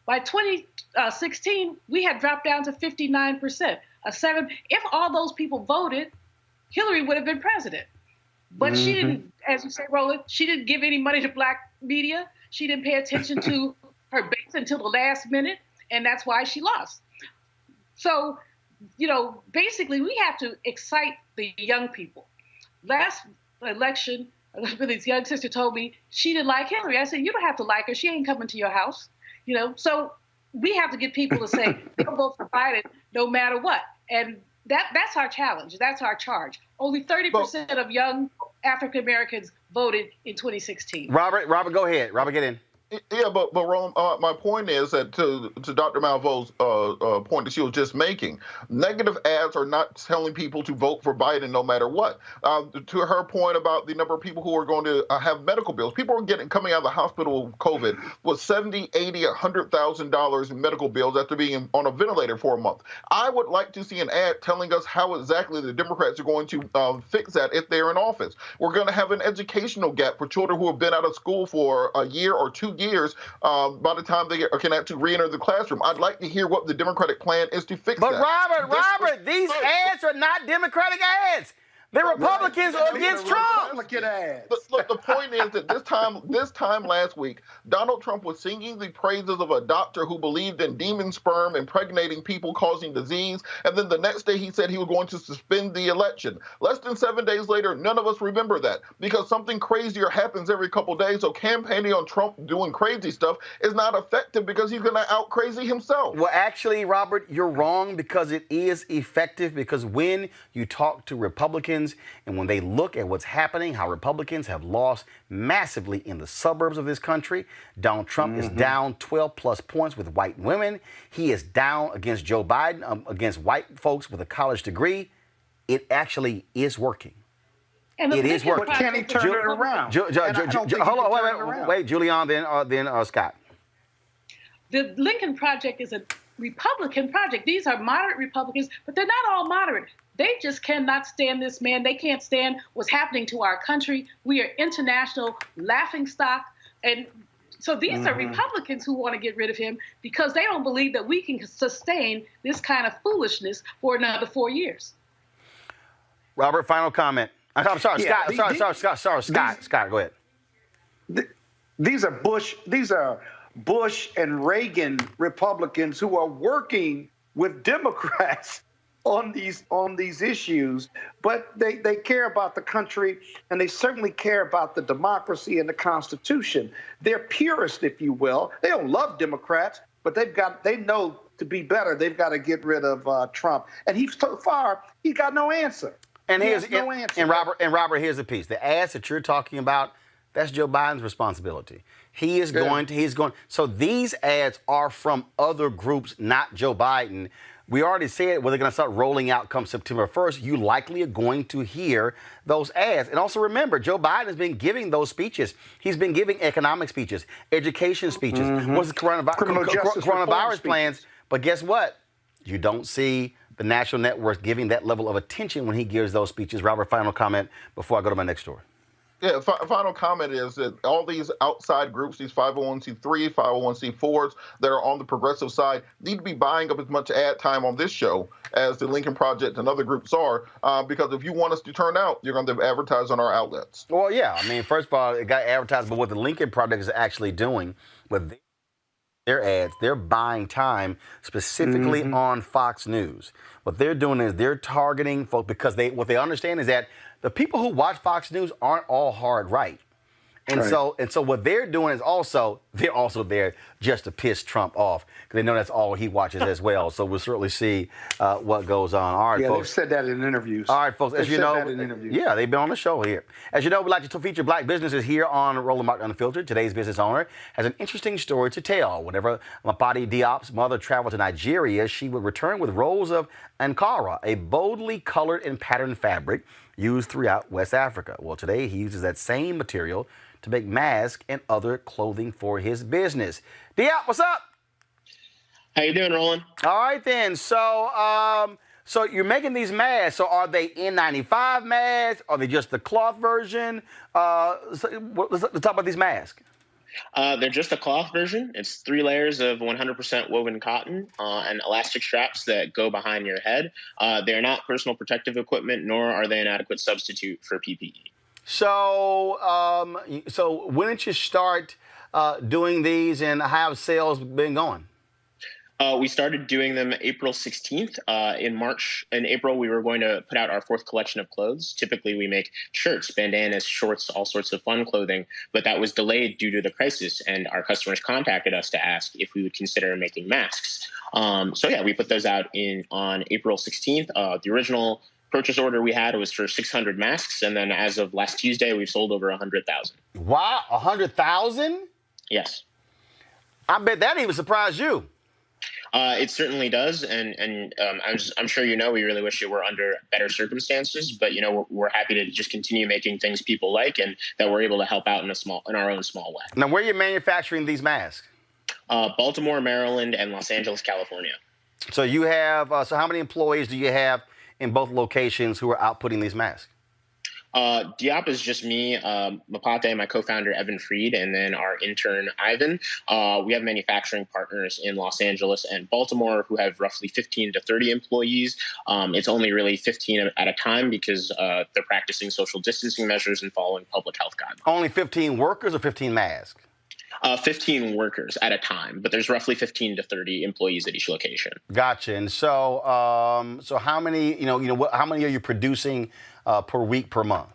By 2016, we had dropped down to 59%. If all those people voted, Hillary would have been president. But she didn't, as you say, Roland, she didn't give any money to Black media. She didn't pay attention to her base until the last minute, and that's why she lost. So basically we have to excite the young people. Last election, this young sister told me she didn't like Hillary. I said, you don't have to like her. She ain't coming to your house. So we have to get people to say they'll vote for Biden no matter what. And that's our challenge. That's our charge. Only 30% of young African Americans voted in 2016. Robert, go ahead. Robert, get in. Yeah, but Roland, my point is that to Dr. Malveau's point that she was just making, negative ads are not telling people to vote for Biden no matter what. To her point about the number of people who are going to have medical bills, people are coming out of the hospital with COVID with $70,000, $80,000, $100,000 in medical bills after being on a ventilator for a month. I would like to see an ad telling us how exactly the Democrats are going to fix that if they're in office. We're going to have an educational gap for children who have been out of school for a year or 2 years by the time they can actually re-enter the classroom. I'd like to hear what the Democratic plan is to fix that. But Robert, these ads are not Democratic ads. They're Republicans against Trump. Look, the point is that this time last week, Donald Trump was singing the praises of a doctor who believed in demon sperm impregnating people causing disease, and then the next day he said he was going to suspend the election. Less than 7 days later, none of us remember that because something crazier happens every couple days. So campaigning on Trump doing crazy stuff is not effective because he's going to out crazy himself. Well, actually, Robert, you're wrong because it is effective because when you talk to Republicans and when they look at what's happening, how Republicans have lost massively in the suburbs of this country, Donald Trump is down 12 plus points with white women. He is down against Joe Biden, against white folks with a college degree. It actually is working. It is working. But can he turn it around? Hold on, wait, Julian, then Scott. The Lincoln Project is a Republican project. These are moderate Republicans, but they're not all moderate. They just cannot stand this man. They can't stand what's happening to our country. We are international laughingstock. And so these are Republicans who want to get rid of him because they don't believe that we can sustain this kind of foolishness for another 4 years. Robert, final comment. I'm sorry, Scott. Scott, go ahead. These are Bush and Reagan Republicans who are working with Democrats on these issues, but they care about the country and they certainly care about the democracy and the Constitution. They're purists, if you will. They don't love Democrats, but they know to be better, they've got to get rid of Trump. And so far, he's got no answer. And Robert, here's the piece. The ads that you're talking about, that's Joe Biden's responsibility. He's going. So these ads are from other groups, not Joe Biden. We already said they're going to start rolling out come September 1st. You likely are going to hear those ads. And also remember, Joe Biden has been giving those speeches. He's been giving economic speeches, education speeches, what's the coronavirus plans. But guess what? You don't see the national networks giving that level of attention when he gives those speeches. Robert, final comment before I go to my next story. Yeah, final comment is that all these outside groups, these 501c3, 501c4s that are on the progressive side, need to be buying up as much ad time on this show as the Lincoln Project and other groups are, because if you want us to turn out, you're going to advertise on our outlets. Well, yeah. I mean, first of all, it got advertised, but what the Lincoln Project is actually doing with their ads, they're buying time specifically on Fox News. What they're doing is they're targeting folks because what they understand is that the people who watch Fox News aren't all hard right. And so what they're doing is they're also there just to piss Trump off because they know that's all he watches as well. So we'll certainly see what goes on. All right, folks. They've said that in interviews. All right, folks. As you know, they've been on the show here. As you know, we like to feature black businesses here on Roland Martin Unfiltered. Today's business owner has an interesting story to tell. Whenever Mapadi Diop's mother traveled to Nigeria, she would return with rolls of Ankara, a boldly colored and patterned fabric used throughout West Africa. Well, today he uses that same material to make masks and other clothing for his business. Diop, what's up? How you doing, Roland? All right, then. So you're making these masks. So are they N95 masks? Are they just the cloth version? Let's talk about these masks. They're just a cloth version. It's 3 layers of 100% woven cotton and elastic straps that go behind your head. They're not personal protective equipment, nor are they an adequate substitute for PPE. So when did you start doing these, and how have sales been going? We started doing them April 16th. In April, we were going to put out our fourth collection of clothes. Typically, we make shirts, bandanas, shorts, all sorts of fun clothing, but that was delayed due to the crisis, and our customers contacted us to ask if we would consider making masks. We put those out on April 16th. The original purchase order we had was for 600 masks, and then as of last Tuesday, we've sold over 100,000. Wow, 100,000? Yes. I bet that even surprised you. It certainly does, and I'm sure we really wish it were under better circumstances. But we're happy to just continue making things people like, and that we're able to help out in our own small way. Now, where are you manufacturing these masks? Baltimore, Maryland, and Los Angeles, California. So you have. So how many employees do you have in both locations who are outputting these masks? Diop is just me, Mapate, my co-founder, Evan Freed, and then our intern, Ivan. We have manufacturing partners in Los Angeles and Baltimore who have roughly 15 to 30 employees. It's only really 15 at a time because they're practicing social distancing measures and following public health guidelines. Only 15 workers or 15 masks? 15 workers at a time, but there's roughly 15 to 30 employees at each location. Gotcha. And so, how many? How many are you producing per week, per month?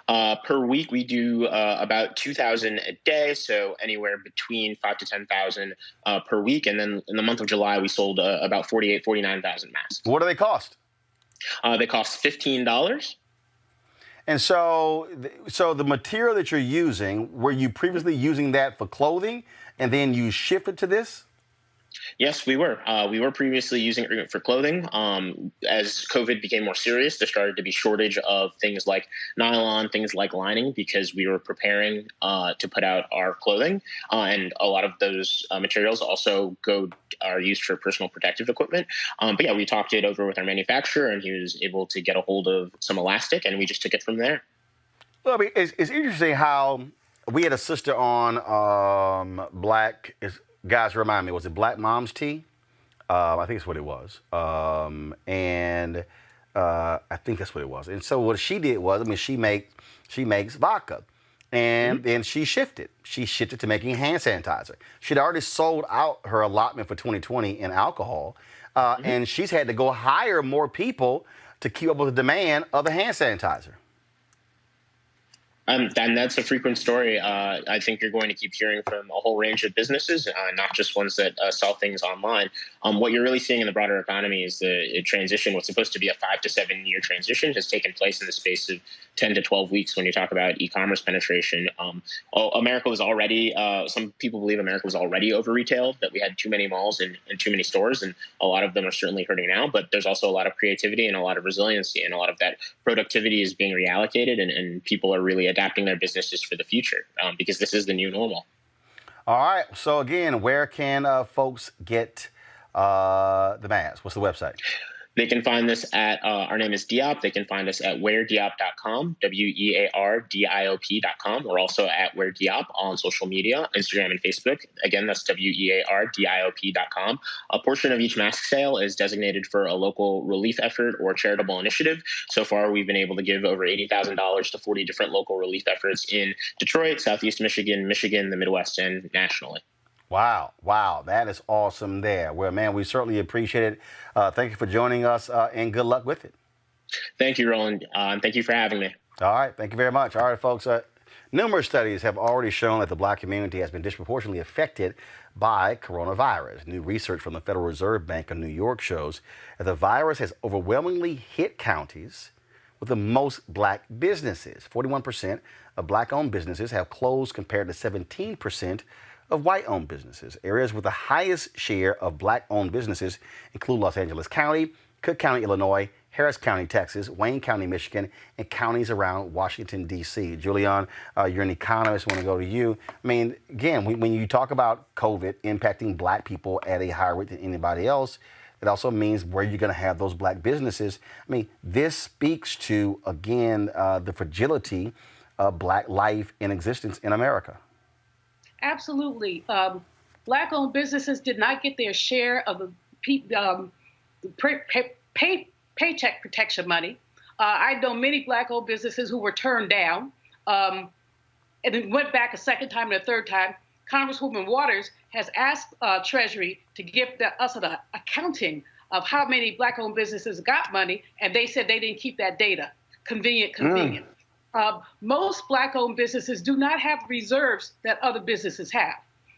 Per week, we do about 2,000 a day, so anywhere between 5,000 to 10,000 per week. And then in the month of July, we sold about 49,000 masks. What do they cost? They cost $15. And so the material that you're using, were you previously using that for clothing, and then you shifted to this? Yes, we were. We were previously using it for clothing. As COVID became more serious, there started to be shortage of things like nylon, things like lining, because we were preparing to put out our clothing. And a lot of those materials also are used for personal protective equipment. We talked it over with our manufacturer, and he was able to get a hold of some elastic, and we just took it from there. Well, I mean, it's interesting how we had a sister on guys, remind me, was it Black Mom's Tea? I think that's what it was. I think that's what it was. And so what she did was, she makes vodka. And then she shifted. She shifted to making hand sanitizer. She'd already sold out her allotment for 2020 in alcohol. And she's had to go hire more people to keep up with the demand of the hand sanitizer. And that's a frequent story. I think you're going to keep hearing from a whole range of businesses, not just ones that sell things online. What you're really seeing in the broader economy is the transition. What's supposed to be a 5 to 7 year transition has taken place in the space of 10 to 12 weeks when you talk about e-commerce penetration. America was already, some people believe America was already over-retailed, that we had too many malls and too many stores, and a lot of them are certainly hurting now, but there's also a lot of creativity and a lot of resiliency, and a lot of that productivity is being reallocated, and people are really adapting their businesses for the future because this is the new normal. All right. So again, where can folks get the masks? What's the website? They can find this at, our name is Diop. They can find us at weardiop.com, weardiop.com. We're also at weardiop on social media, Instagram and Facebook. Again, that's weardiop.com. A portion of each mask sale is designated for a local relief effort or charitable initiative. So far, we've been able to give over $80,000 to 40 different local relief efforts in Detroit, Southeast Michigan, the Midwest, and nationally. Wow. That is awesome there. Well, man, we certainly appreciate it. Thank you for joining us, and good luck with it. Thank you, Roland. Thank you for having me. All right. Thank you very much. All right, folks. Numerous studies have already shown that the Black community has been disproportionately affected by coronavirus. New research from the Federal Reserve Bank of New York shows that the virus has overwhelmingly hit counties with the most Black businesses. 41% of Black-owned businesses have closed compared to 17% of white-owned businesses. Areas with the highest share of Black-owned businesses include Los Angeles County, Cook County, Illinois, Harris County, Texas, Wayne County, Michigan, and counties around Washington, D.C. Julian, you're an economist. I want to go to you. I mean, again, when you talk about COVID impacting Black people at a higher rate than anybody else, it also means where you're going to have those Black businesses. I mean, this speaks to, again, the fragility of Black life and existence in America. Absolutely. Black-owned businesses did not get their share of the paycheck protection money. I know many Black-owned businesses who were turned down and then went back a second time and a third time. Congresswoman Waters has asked Treasury to give us an accounting of how many Black-owned businesses got money, and they said they didn't keep that data. Convenient. Most Black-owned businesses do not have reserves that other businesses have.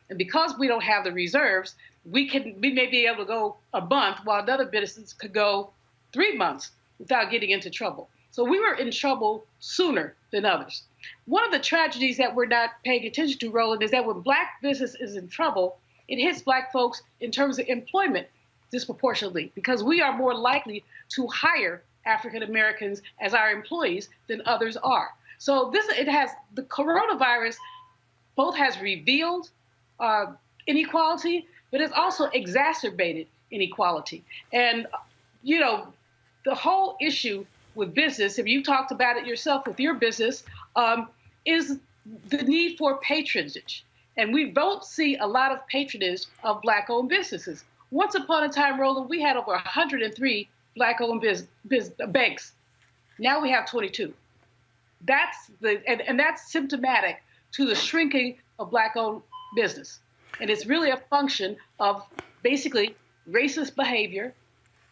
And because we don't have the reserves, we may be able to go a month while another business could go 3 months without getting into trouble. So we were in trouble sooner than others. One of the tragedies that we're not paying attention to, Roland, is that when Black business is in trouble, it hits Black folks in terms of employment disproportionately, because we are more likely to hire African Americans as our employees than others are. So the coronavirus both has revealed inequality, but it's also exacerbated inequality. And, you know, the whole issue with business, if you talked about it yourself with your business, is the need for patronage. And we don't see a lot of patronage of Black-owned businesses. Once upon a time, Roland, we had over 103 Black-owned banks. Now we have 22. And that's symptomatic to the shrinking of Black-owned business. And it's really a function of basically racist behavior,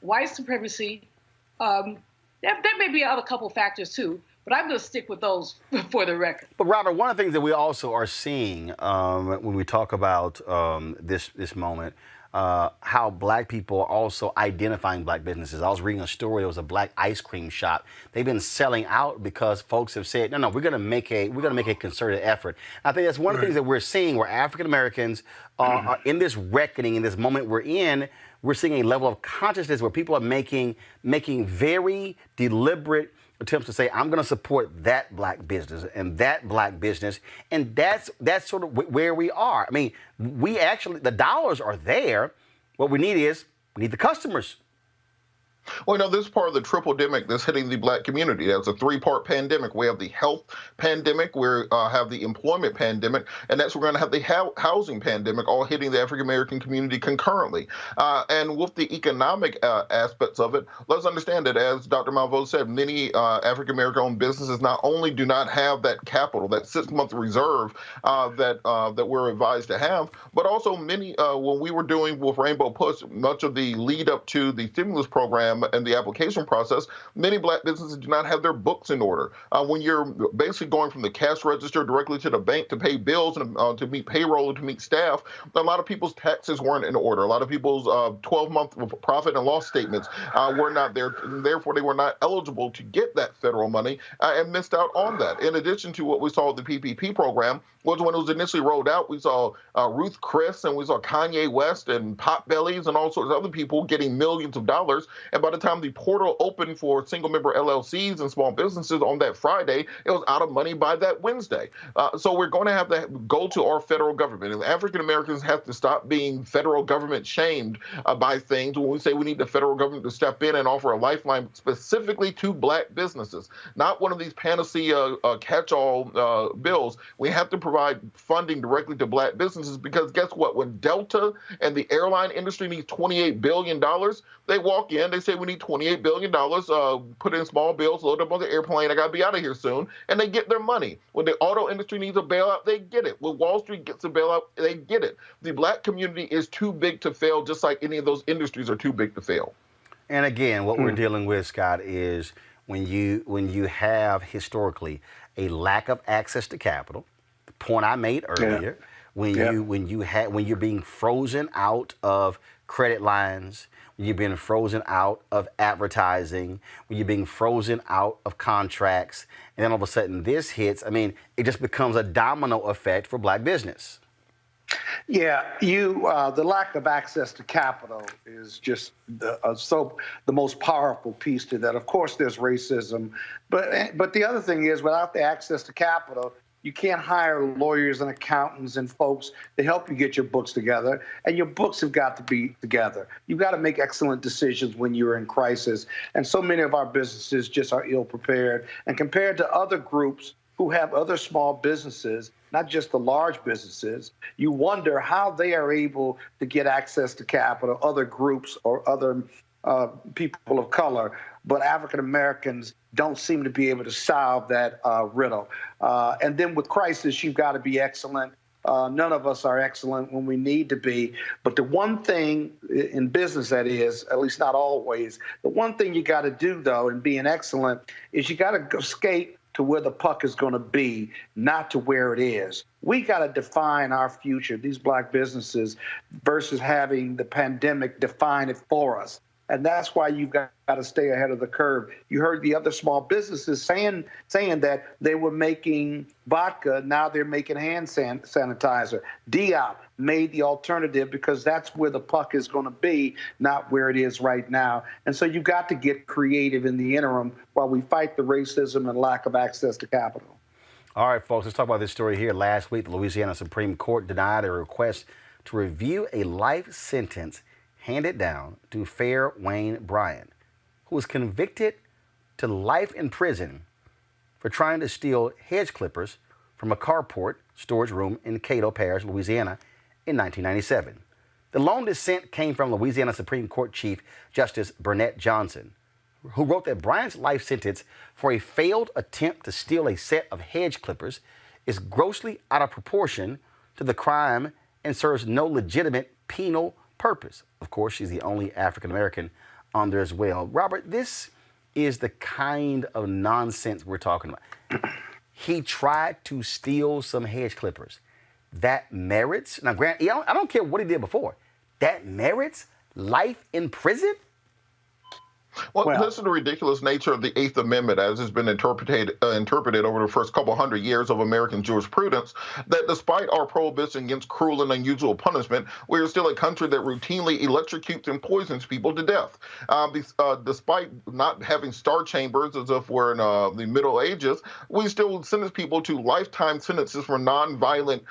white supremacy. There may be other couple factors too, but I'm going to stick with those for the record. But Robert, one of the things that we also are seeing when we talk about this moment, how Black people are also identifying Black businesses. I was reading a story. There was a Black ice cream shop. They've been selling out because folks have said, no, we're going to make a concerted effort. I think that's one of the things that we're seeing, where African Americans are in this reckoning, in this moment we're in. We're seeing a level of consciousness where people are making very deliberate attempts to say, I'm going to support that Black business and that Black business. And that's sort of where we are. I mean, the dollars are there. What we need the customers. Well, this is part of the triple-demic that's hitting the Black community. That's a three-part pandemic. We have the health pandemic, we have the employment pandemic, and we're going to have the housing pandemic, all hitting the African-American community concurrently. And with the economic aspects of it, let's understand that, as Dr. Malveaux said, many African-American-owned businesses not only do not have that capital, that 6-month reserve that we're advised to have, but also many, when we were doing with Rainbow Push, much of the lead up to the stimulus program and the application process, many Black businesses do not have their books in order. When you're basically going from the cash register directly to the bank to pay bills and to meet payroll and to meet staff, a lot of people's taxes weren't in order. A lot of people's 12-month profit and loss statements were not there, and therefore they were not eligible to get that federal money and missed out on that. In addition to what we saw with the PPP program, was when it was initially rolled out, we saw Ruth Chris and we saw Kanye West and Potbellies and all sorts of other people getting millions of dollars. And by the time the portal opened for single-member LLCs and small businesses on that Friday, it was out of money by that Wednesday. So we're going to have to go to our federal government. And African Americans have to stop being federal government shamed by things when we say we need the federal government to step in and offer a lifeline specifically to Black businesses, not one of these panacea catch-all bills. We have to provide funding directly to Black businesses, because guess what? When Delta and the airline industry needs $28 billion, they walk in, they say we need $28 billion, put in small bills, load up on the airplane, I got to be out of here soon, and they get their money. When the auto industry needs a bailout, they get it. When Wall Street gets a bailout, they get it. The Black community is too big to fail, just like any of those industries are too big to fail. And again, what we're dealing with, Scott, is when you have historically a lack of access to capital, the point I made earlier, when you're being frozen out of credit lines, when you're being frozen out of advertising, when you're being frozen out of contracts, and then all of a sudden this hits, I mean, it just becomes a domino effect for Black business. Yeah, the lack of access to capital is just the most powerful piece to that. Of course, there's racism, but the other thing is, without the access to capital, you can't hire lawyers and accountants and folks to help you get your books together, and your books have got to be together. You've got to make excellent decisions when you're in crisis, and so many of our businesses just are ill-prepared. And compared to other groups who have other small businesses, not just the large businesses, you wonder how they are able to get access to capital, other groups or other people of color. But African Americans don't seem to be able to solve that riddle. And then with crisis, you've got to be excellent None of us are excellent when we need to be. But the one thing in business, that is, at least not always, the one thing you got to do, though, in being excellent is you got to go skate to where the puck is going to be, not to where it is. We got to define our future, these black businesses, versus having the pandemic define it for us. And that's why you've got to stay ahead of the curve. You heard the other small businesses saying that they were making vodka, now they're making hand sanitizer. Diop made the alternative because that's where the puck is going to be, not where it is right now. And so you've got to get creative in the interim while we fight the racism and lack of access to capital. All right, folks, let's talk about this story here. Last week, the Louisiana Supreme Court denied a request to review a life sentence handed down to Fair Wayne Bryant, who was convicted to life in prison for trying to steal hedge clippers from a carport storage room in Cato Parish, Louisiana, in 1997. The lone dissent came from Louisiana Supreme Court Chief Justice Cynthia Johnson, who wrote that Bryant's life sentence for a failed attempt to steal a set of hedge clippers is grossly out of proportion to the crime and serves no legitimate penal purpose. Of course, she's the only African American on there as well. Robert, this is the kind of nonsense we're talking about. He tried to steal some hedge clippers. That merits, now granted, I don't care what he did before, that merits life in prison? Well, this is the ridiculous nature of the Eighth Amendment as it's been interpreted over the first couple hundred years of American jurisprudence, that despite our prohibition against cruel and unusual punishment, we are still a country that routinely electrocutes and poisons people to death. Despite not having star chambers as if we're in the Middle Ages, we still sentence people to lifetime sentences for nonviolent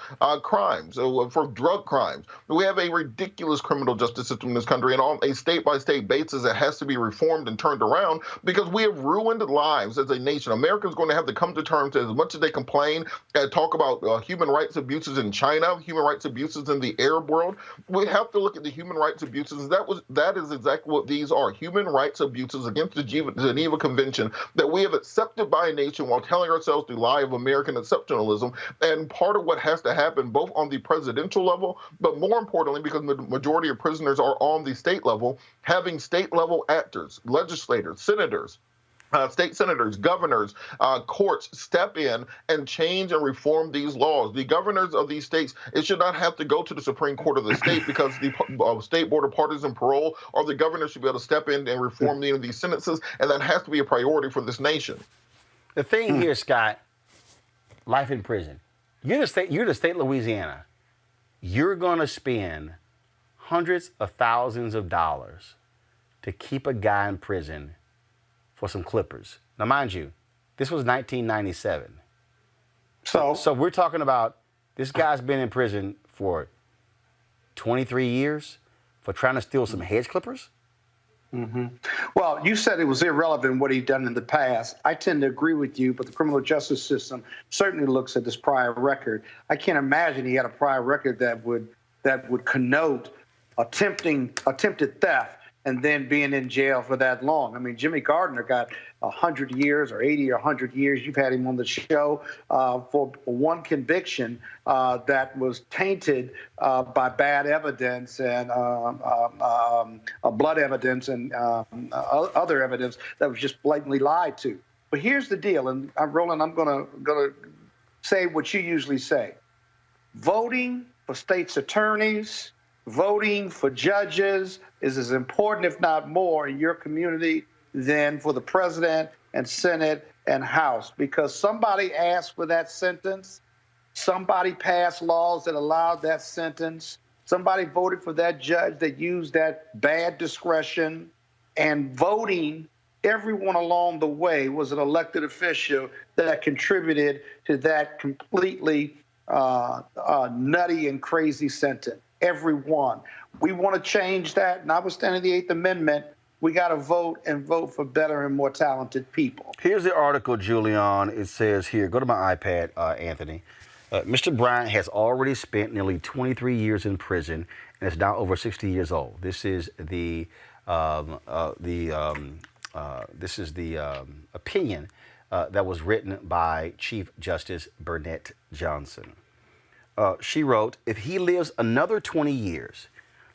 crimes, for drug crimes. We have a ridiculous criminal justice system in this country, and on a state-by-state basis that has to be reformed and turned around because we have ruined lives as a nation. America is going to have to come to terms, as much as they complain and talk about human rights abuses in China, human rights abuses in the Arab world. We have to look at the human rights abuses. That is exactly what these are, human rights abuses against the Geneva Convention that we have accepted by a nation while telling ourselves the lie of American exceptionalism. And part of what has to happen both on the presidential level, but more importantly, because the majority of prisoners are on the state level, having state level actors, legislators, senators, state senators, governors, courts step in and change and reform these laws. The governors of these states, it should not have to go to the Supreme Court of the state because the State Board of Partisan Parole or the governor should be able to step in and reform these sentences, and that has to be a priority for this nation. The thing here, Scott, life in prison. You're the state of Louisiana. You're going to spend hundreds of thousands of dollars to keep a guy in prison for some clippers. Now, mind you, this was 1997. So we're talking about this guy's been in prison for 23 years for trying to steal some hedge clippers? Mm-hmm. Well, you said it was irrelevant what he'd done in the past. I tend to agree with you, but the criminal justice system certainly looks at this prior record. I can't imagine he had a prior record that would connote attempted theft and then being in jail for that long. I mean, Jimmy Gardner got 100 years or 80 or 100 years. You've had him on the show for one conviction that was tainted by bad evidence and blood evidence and other evidence that was just blatantly lied to. But here's the deal, and Roland, I'm gonna say what you usually say. Voting for state's attorneys, voting for judges is as important, if not more, in your community than for the president and Senate and House, because somebody asked for that sentence, somebody passed laws that allowed that sentence, somebody voted for that judge that used that bad discretion, and voting, everyone along the way was an elected official that contributed to that completely nutty and crazy sentence. Everyone. We want to change that. Notwithstanding the Eighth Amendment, we got to vote and vote for better and more talented people. Here's the article, Julian. It says here, go to my iPad, Anthony. Mr. Bryant has already spent nearly 23 years in prison and is now over 60 years old. This is the opinion that was written by Chief Justice Cynthia Johnson. She wrote, if he lives another 20 years,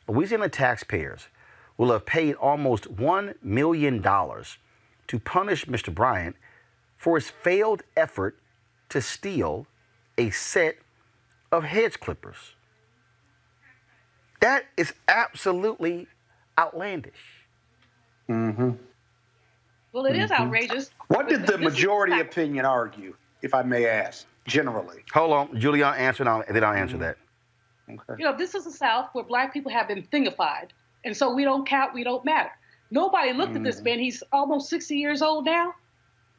Louisiana taxpayers will have paid almost $1 million to punish Mr. Bryant for his failed effort to steal a set of hedge clippers. That is absolutely outlandish. Mm-hmm. Well, it is outrageous. What did the majority opinion argue, if I may ask, generally? Hold on. Julian answered, and then I'll answer that. Okay. You know, this is the South where black people have been thingified. And so we don't count, we don't matter. Nobody looked at this man. He's almost 60 years old now.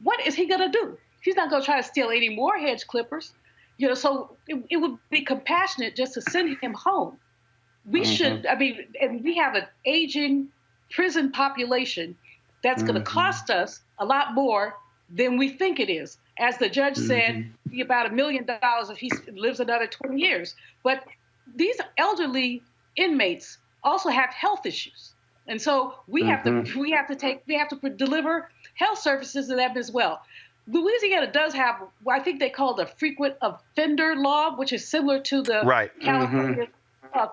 What is he going to do? He's not going to try to steal any more hedge clippers. You know, so it would be compassionate just to send him home. We should, I mean, and we have an aging prison population that's going to cost us a lot more than we think it is. As the judge said, about $1 million if he lives another 20 years. But these elderly inmates also have health issues. And so we have to deliver health services to them as well. Louisiana does have, I think they call it a frequent offender law, which is similar to the California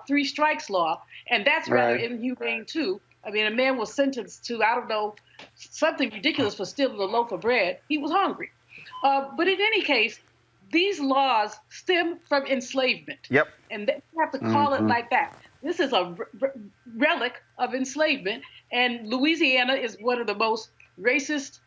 3 strikes law. And that's rather inhumane too. I mean, a man was sentenced to, I don't know, something ridiculous for stealing a loaf of bread. He was hungry. But in any case, these laws stem from enslavement. Yep. And they have to call it like that. This is a relic of enslavement. And Louisiana is one of the most racist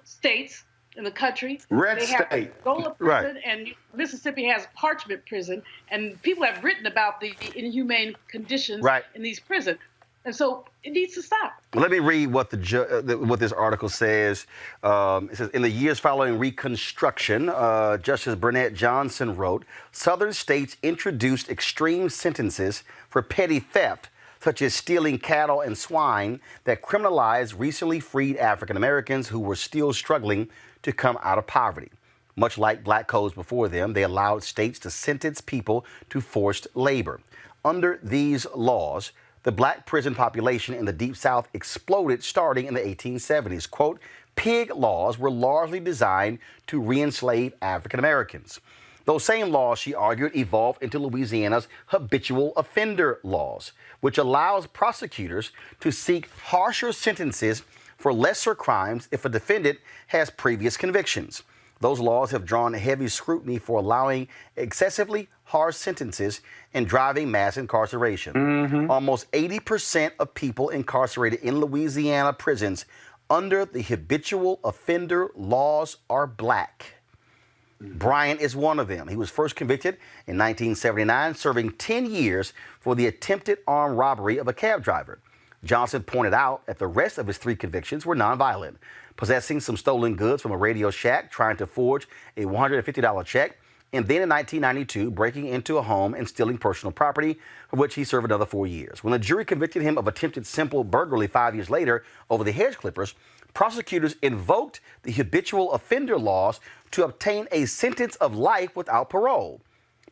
states in the country. Red they state. Have Gola prison, and Mississippi has Parchment prison. And people have written about the inhumane conditions in these prisons. And so it needs to stop. Let me read what what this article says. It says, in the years following Reconstruction, Justice Brenda Johnson wrote, Southern states introduced extreme sentences for petty theft, such as stealing cattle and swine, that criminalized recently freed African Americans who were still struggling to come out of poverty. Much like black codes before them, they allowed states to sentence people to forced labor. Under these laws, the black prison population in the Deep South exploded starting in the 1870s. Quote, pig laws were largely designed to re-enslave African Americans. Those same laws, she argued, evolved into Louisiana's habitual offender laws, which allows prosecutors to seek harsher sentences for lesser crimes if a defendant has previous convictions. Those laws have drawn heavy scrutiny for allowing excessively harsh sentences and driving mass incarceration. Almost 80% of people incarcerated in Louisiana prisons under the habitual offender laws are black. Bryant is one of them. He was first convicted in 1979, serving 10 years for the attempted armed robbery of a cab driver. Johnson pointed out that the rest of his 3 convictions were nonviolent: possessing some stolen goods from a Radio Shack, trying to forge a $150 check, and then in 1992, breaking into a home and stealing personal property, for which he served another 4 years. When the jury convicted him of attempted simple burglary 5 years later over the hedge clippers, prosecutors invoked the habitual offender laws to obtain a sentence of life without parole.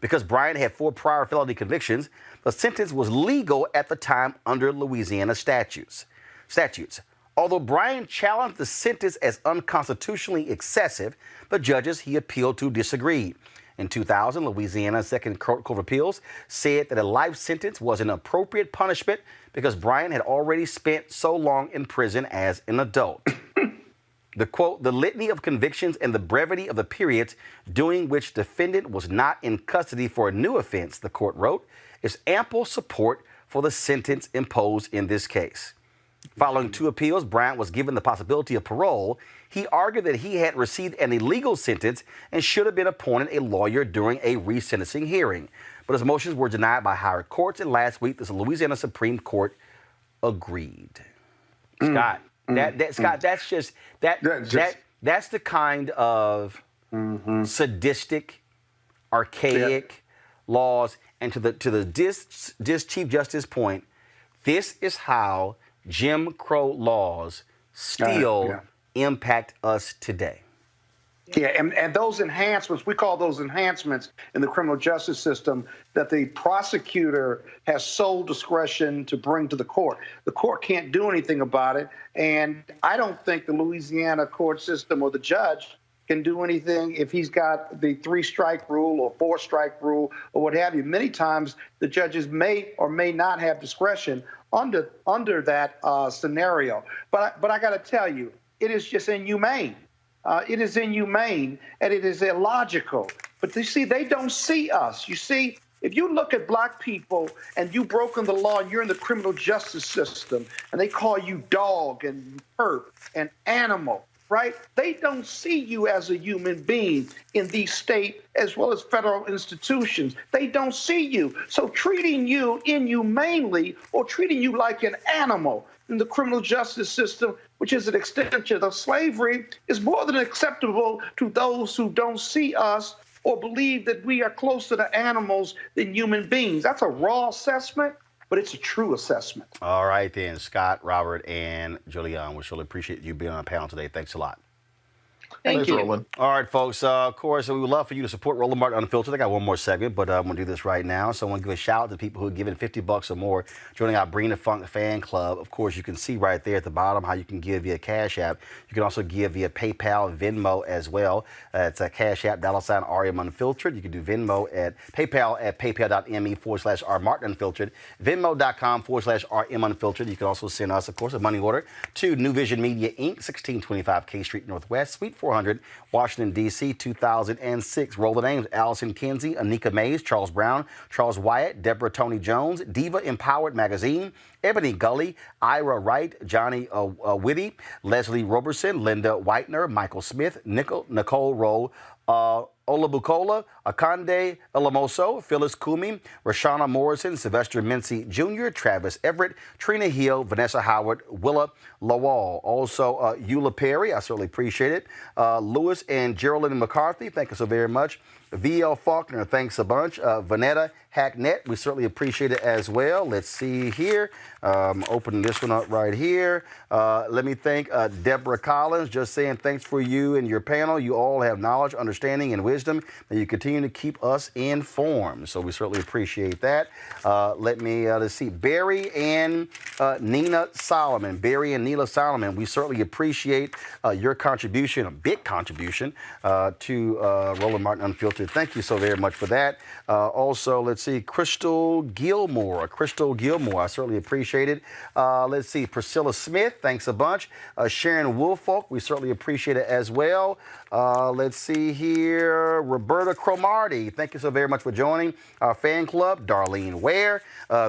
Because Bryant had 4 prior felony convictions, the sentence was legal at the time under Louisiana statutes. Although Bryant challenged the sentence as unconstitutionally excessive, the judges he appealed to disagreed. In 2000, Louisiana's Second Court of Appeals said that a life sentence was an appropriate punishment because Bryant had already spent so long in prison as an adult. The quote, the litany of convictions and the brevity of the periods during which defendant was not in custody for a new offense, the court wrote, is ample support for the sentence imposed in this case. Following 2 appeals, Bryant was given the possibility of parole. He argued that he had received an illegal sentence and should have been appointed a lawyer during a resentencing hearing. But his motions were denied by higher courts, and last week the Louisiana Supreme Court agreed. Scott, that's the kind of sadistic, archaic laws. And to the Chief Justice point, this is how Jim Crow laws still impact us today. Yeah, and those enhancements, we call those enhancements in the criminal justice system that the prosecutor has sole discretion to bring to the court. The court can't do anything about it, and I don't think the Louisiana court system or the judge can do anything if he's got the 3-strike rule or 4-strike rule or what have you. Many times the judges may or may not have discretion under that scenario. But I got to tell you, it is just inhumane. It is inhumane and it is illogical. But you see, they don't see us. You see, if you look at black people and you've broken the law and you're in the criminal justice system and they call you dog and perp and animal, right? They don't see you as a human being in these state as well as federal institutions. They don't see you. So treating you inhumanely or treating you like an animal in the criminal justice system, which is an extension of slavery, is more than acceptable to those who don't see us or believe that we are closer to animals than human beings. That's a raw assessment, but it's a true assessment. All right, then, Scott, Robert, and Julian, we surely appreciate you being on the panel today. Thanks a lot. Thank you. Roland. All right, folks. Of course, we would love for you to support Roland Martin Unfiltered. I got one more segment, but I'm going to do this right now. So I want to give a shout out to people who are giving $50 or more, joining our Bring the Funk fan club. Of course, you can see right there at the bottom how you can give via Cash App. You can also give via PayPal, Venmo as well. It's a Cash App, $RM Unfiltered. You can do Venmo at PayPal at paypal.me/R Martin Unfiltered, Venmo.com/RM Unfiltered. You can also send us, of course, a money order to New Vision Media, Inc., 1625 K Street Northwest, Suite 400, Washington, D.C., 2006. Roll the names: Allison Kinsey, Anika Mays, Charles Brown, Charles Wyatt, Deborah Tony Jones, Diva Empowered Magazine, Ebony Gully, Ira Wright, Johnny Whitty, Leslie Roberson, Linda Whitener, Michael Smith, Nicole Rowe, Olabukola, Akande Elamoso, Phyllis Kumi, Rashana Morrison, Sylvester Mincy Jr., Travis Everett, Trina Hill, Vanessa Howard, Willa Lawal. Also, Eula Perry, I certainly appreciate it. Lewis and Geraldine McCarthy, thank you so very much. V.L. Faulkner, thanks a bunch. Vanetta Hacknet, we certainly appreciate it as well. Let's see here. Opening this one up right here. Let me thank Deborah Collins, just saying thanks for you and your panel. You all have knowledge, understanding, and wisdom, and you continue to keep us informed. So we certainly appreciate that. Let's see. Barry and Nina Solomon. Barry and Neela Solomon, we certainly appreciate your contribution, a big contribution to Roland Martin Unfiltered. Thank you so very much for that. Also, let's see, Crystal Gilmore, I certainly appreciate it. Let's see, Priscilla Smith, thanks a bunch. Sharon Woolfolk, we certainly appreciate it as well. Let's see here, Roberta Cromarty, thank you so very much for joining our fan club. Darlene Ware,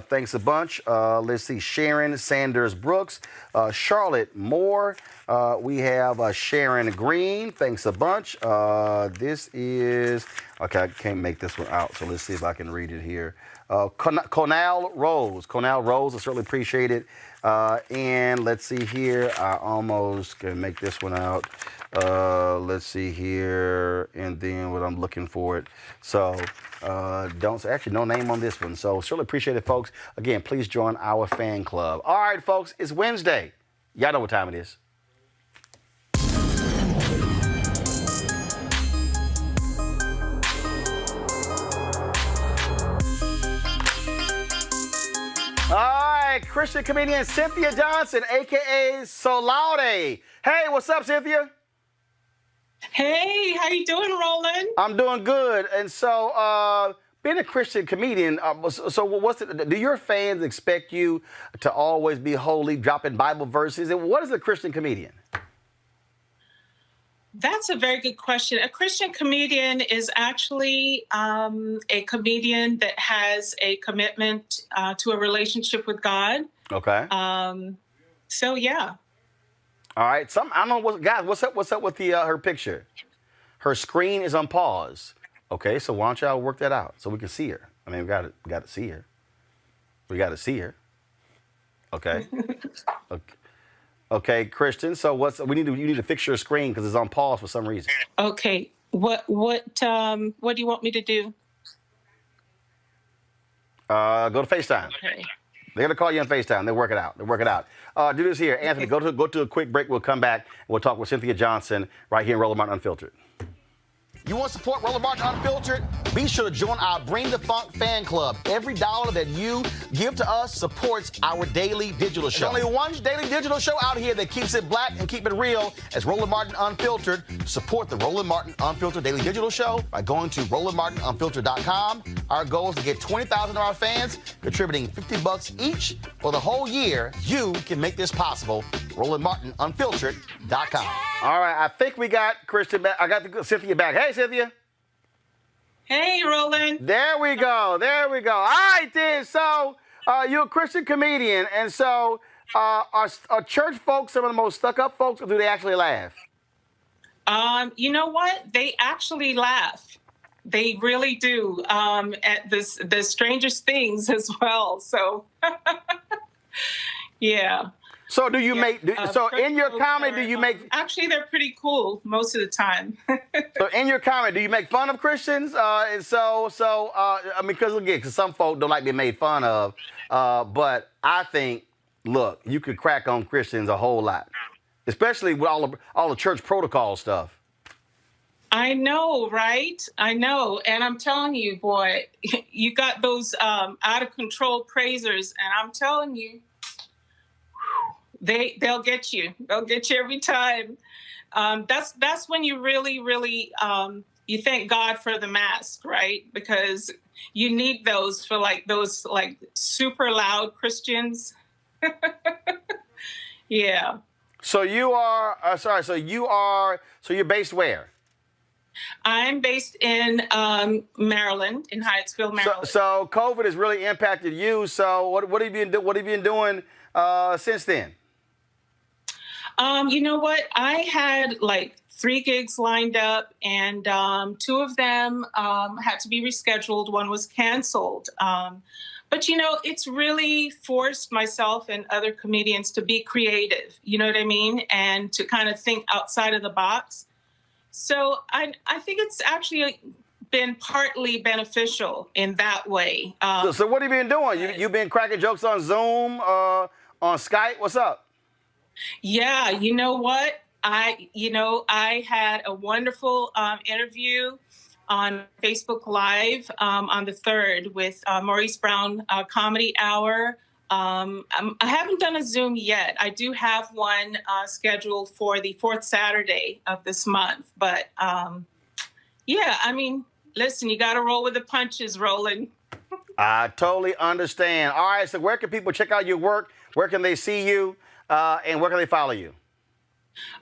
thanks a bunch. Let's see, Sharon Sanders Brooks, Charlotte Moore. We have Sharon Green, thanks a bunch. This is, okay, I can't make this one out, so let's see if I can read it here. Conal Rose, I certainly appreciate it. And let's see here, I almost can make this one out. Let's see here, and then what I'm looking for it. So actually no name on this one. So certainly appreciate it, folks. Again, please join our fan club. All right, folks, it's Wednesday. Y'all know what time it is. All right, Christian comedian Cynthia Johnson, a.k.a. Solaude. Hey, what's up, Cynthia? Hey, how you doing, Roland? I'm doing good. And so, being a Christian comedian, do your fans expect you to always be holy, dropping Bible verses? And what is a Christian comedian? That's a very good question. A Christian comedian is actually a comedian that has a commitment to a relationship with God. Okay. So yeah. All right. I don't know guys. What's up with her picture? Her screen is on pause. Okay. So why don't y'all work that out so we can see her? I mean, we got to see her. We got to see her. Okay. Okay. Okay, Christian. So you need to fix your screen because it's on pause for some reason. Okay. What do you want me to do? Go to FaceTime. Okay. They're gonna call you on FaceTime. They'll work it out. Do this here, Anthony. Go to a quick break. We'll come back. We'll talk with Cynthia Johnson right here in Roland Martin Unfiltered. You want to support Roland Martin Unfiltered? Be sure to join our Bring the Funk fan club. Every dollar that you give to us supports our daily digital show. There's only one daily digital show out here that keeps it black and keep it real as Roland Martin Unfiltered. Support the Roland Martin Unfiltered daily digital show by going to RolandMartinUnfiltered.com. Our goal is to get 20,000 of our fans contributing $50 each for the whole year. You can make this possible. RolandMartinUnfiltered.com. All right, I think we got Christian back. I got Cynthia back. Hey, Cynthia. Hey, Roland. There we go. All right, then. So you're a Christian comedian, and so are church folks some of the most stuck-up folks, or do they actually laugh? You know what? They actually laugh. They really do. At the strangest things as well. So, yeah. So do you make? So in your comedy, do you make? Actually, they're pretty cool most of the time. So in your comedy, do you make fun of Christians? I mean, because some folk don't like being made fun of. But I think, look, you could crack on Christians a whole lot, especially with all the church protocol stuff. I know, right? I know. And I'm telling you, boy, you got those out of control praisers, and I'm telling you. They'll get you. They'll get you every time. That's when you really, you thank God for the mask, right? Because you need those for those super loud Christians. Yeah. So you are So you're based where? I'm based in Maryland, in Hyattsville, Maryland. So COVID has really impacted you. So what have you been doing since then? You know what? I had 3 gigs lined up, and 2 of them had to be rescheduled. One was canceled. But, it's really forced myself and other comedians to be creative, you know what I mean? And to kind of think outside of the box. So I think it's actually been partly beneficial in that way. So what have you been doing? You've been cracking jokes on Zoom, on Skype? What's up? Yeah, you know what? I had a wonderful interview on Facebook Live on the 3rd with Maurice Brown Comedy Hour. I haven't done a Zoom yet. I do have one scheduled for the 4th Saturday of this month. But yeah, I mean, listen, you got to roll with the punches, Roland. I totally understand. All right, so where can people check out your work? Where can they see you? And where can they follow you?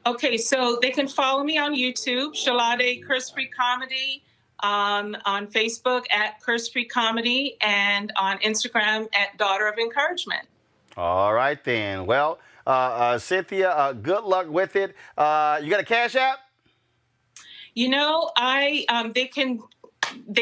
Okay, so they can follow me on YouTube, Shalade Curse Free Comedy, on Facebook at Curse Free Comedy, and on Instagram at Daughter of Encouragement. All right, then. Well, Cynthia, good luck with it. You got a Cash App? They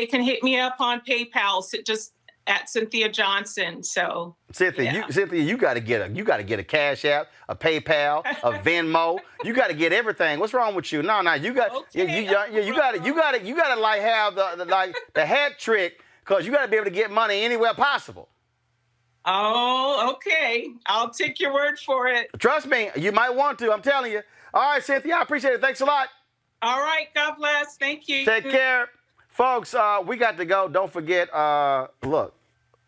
can hit me up on PayPal. So just at Cynthia Johnson. So Cynthia, you got to get a Cash App, a PayPal, a Venmo. You got to get everything. What's wrong with you? No, you got you got to have the hat trick, because you got to be able to get money anywhere possible. Oh, okay. I'll take your word for it. Trust me, you might want to. I'm telling you. All right, Cynthia, I appreciate it. Thanks a lot. All right. God bless. Thank you. Take care. Folks, we got to go. Don't forget, look,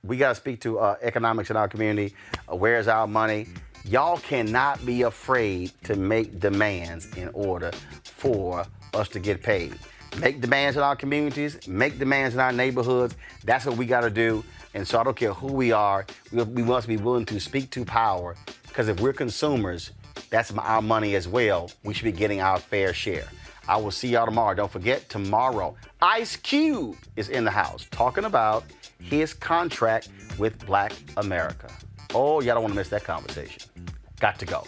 we got to speak to economics in our community. Where's our money? Y'all cannot be afraid to make demands in order for us to get paid. Make demands in our communities. Make demands in our neighborhoods. That's what we got to do. And so I don't care who we are. We must be willing to speak to power, because if we're consumers, that's our money as well. We should be getting our fair share. I will see y'all tomorrow. Don't forget, tomorrow, Ice Cube is in the house talking about his contract with Black America. Oh, y'all don't want to miss that conversation. Got to go.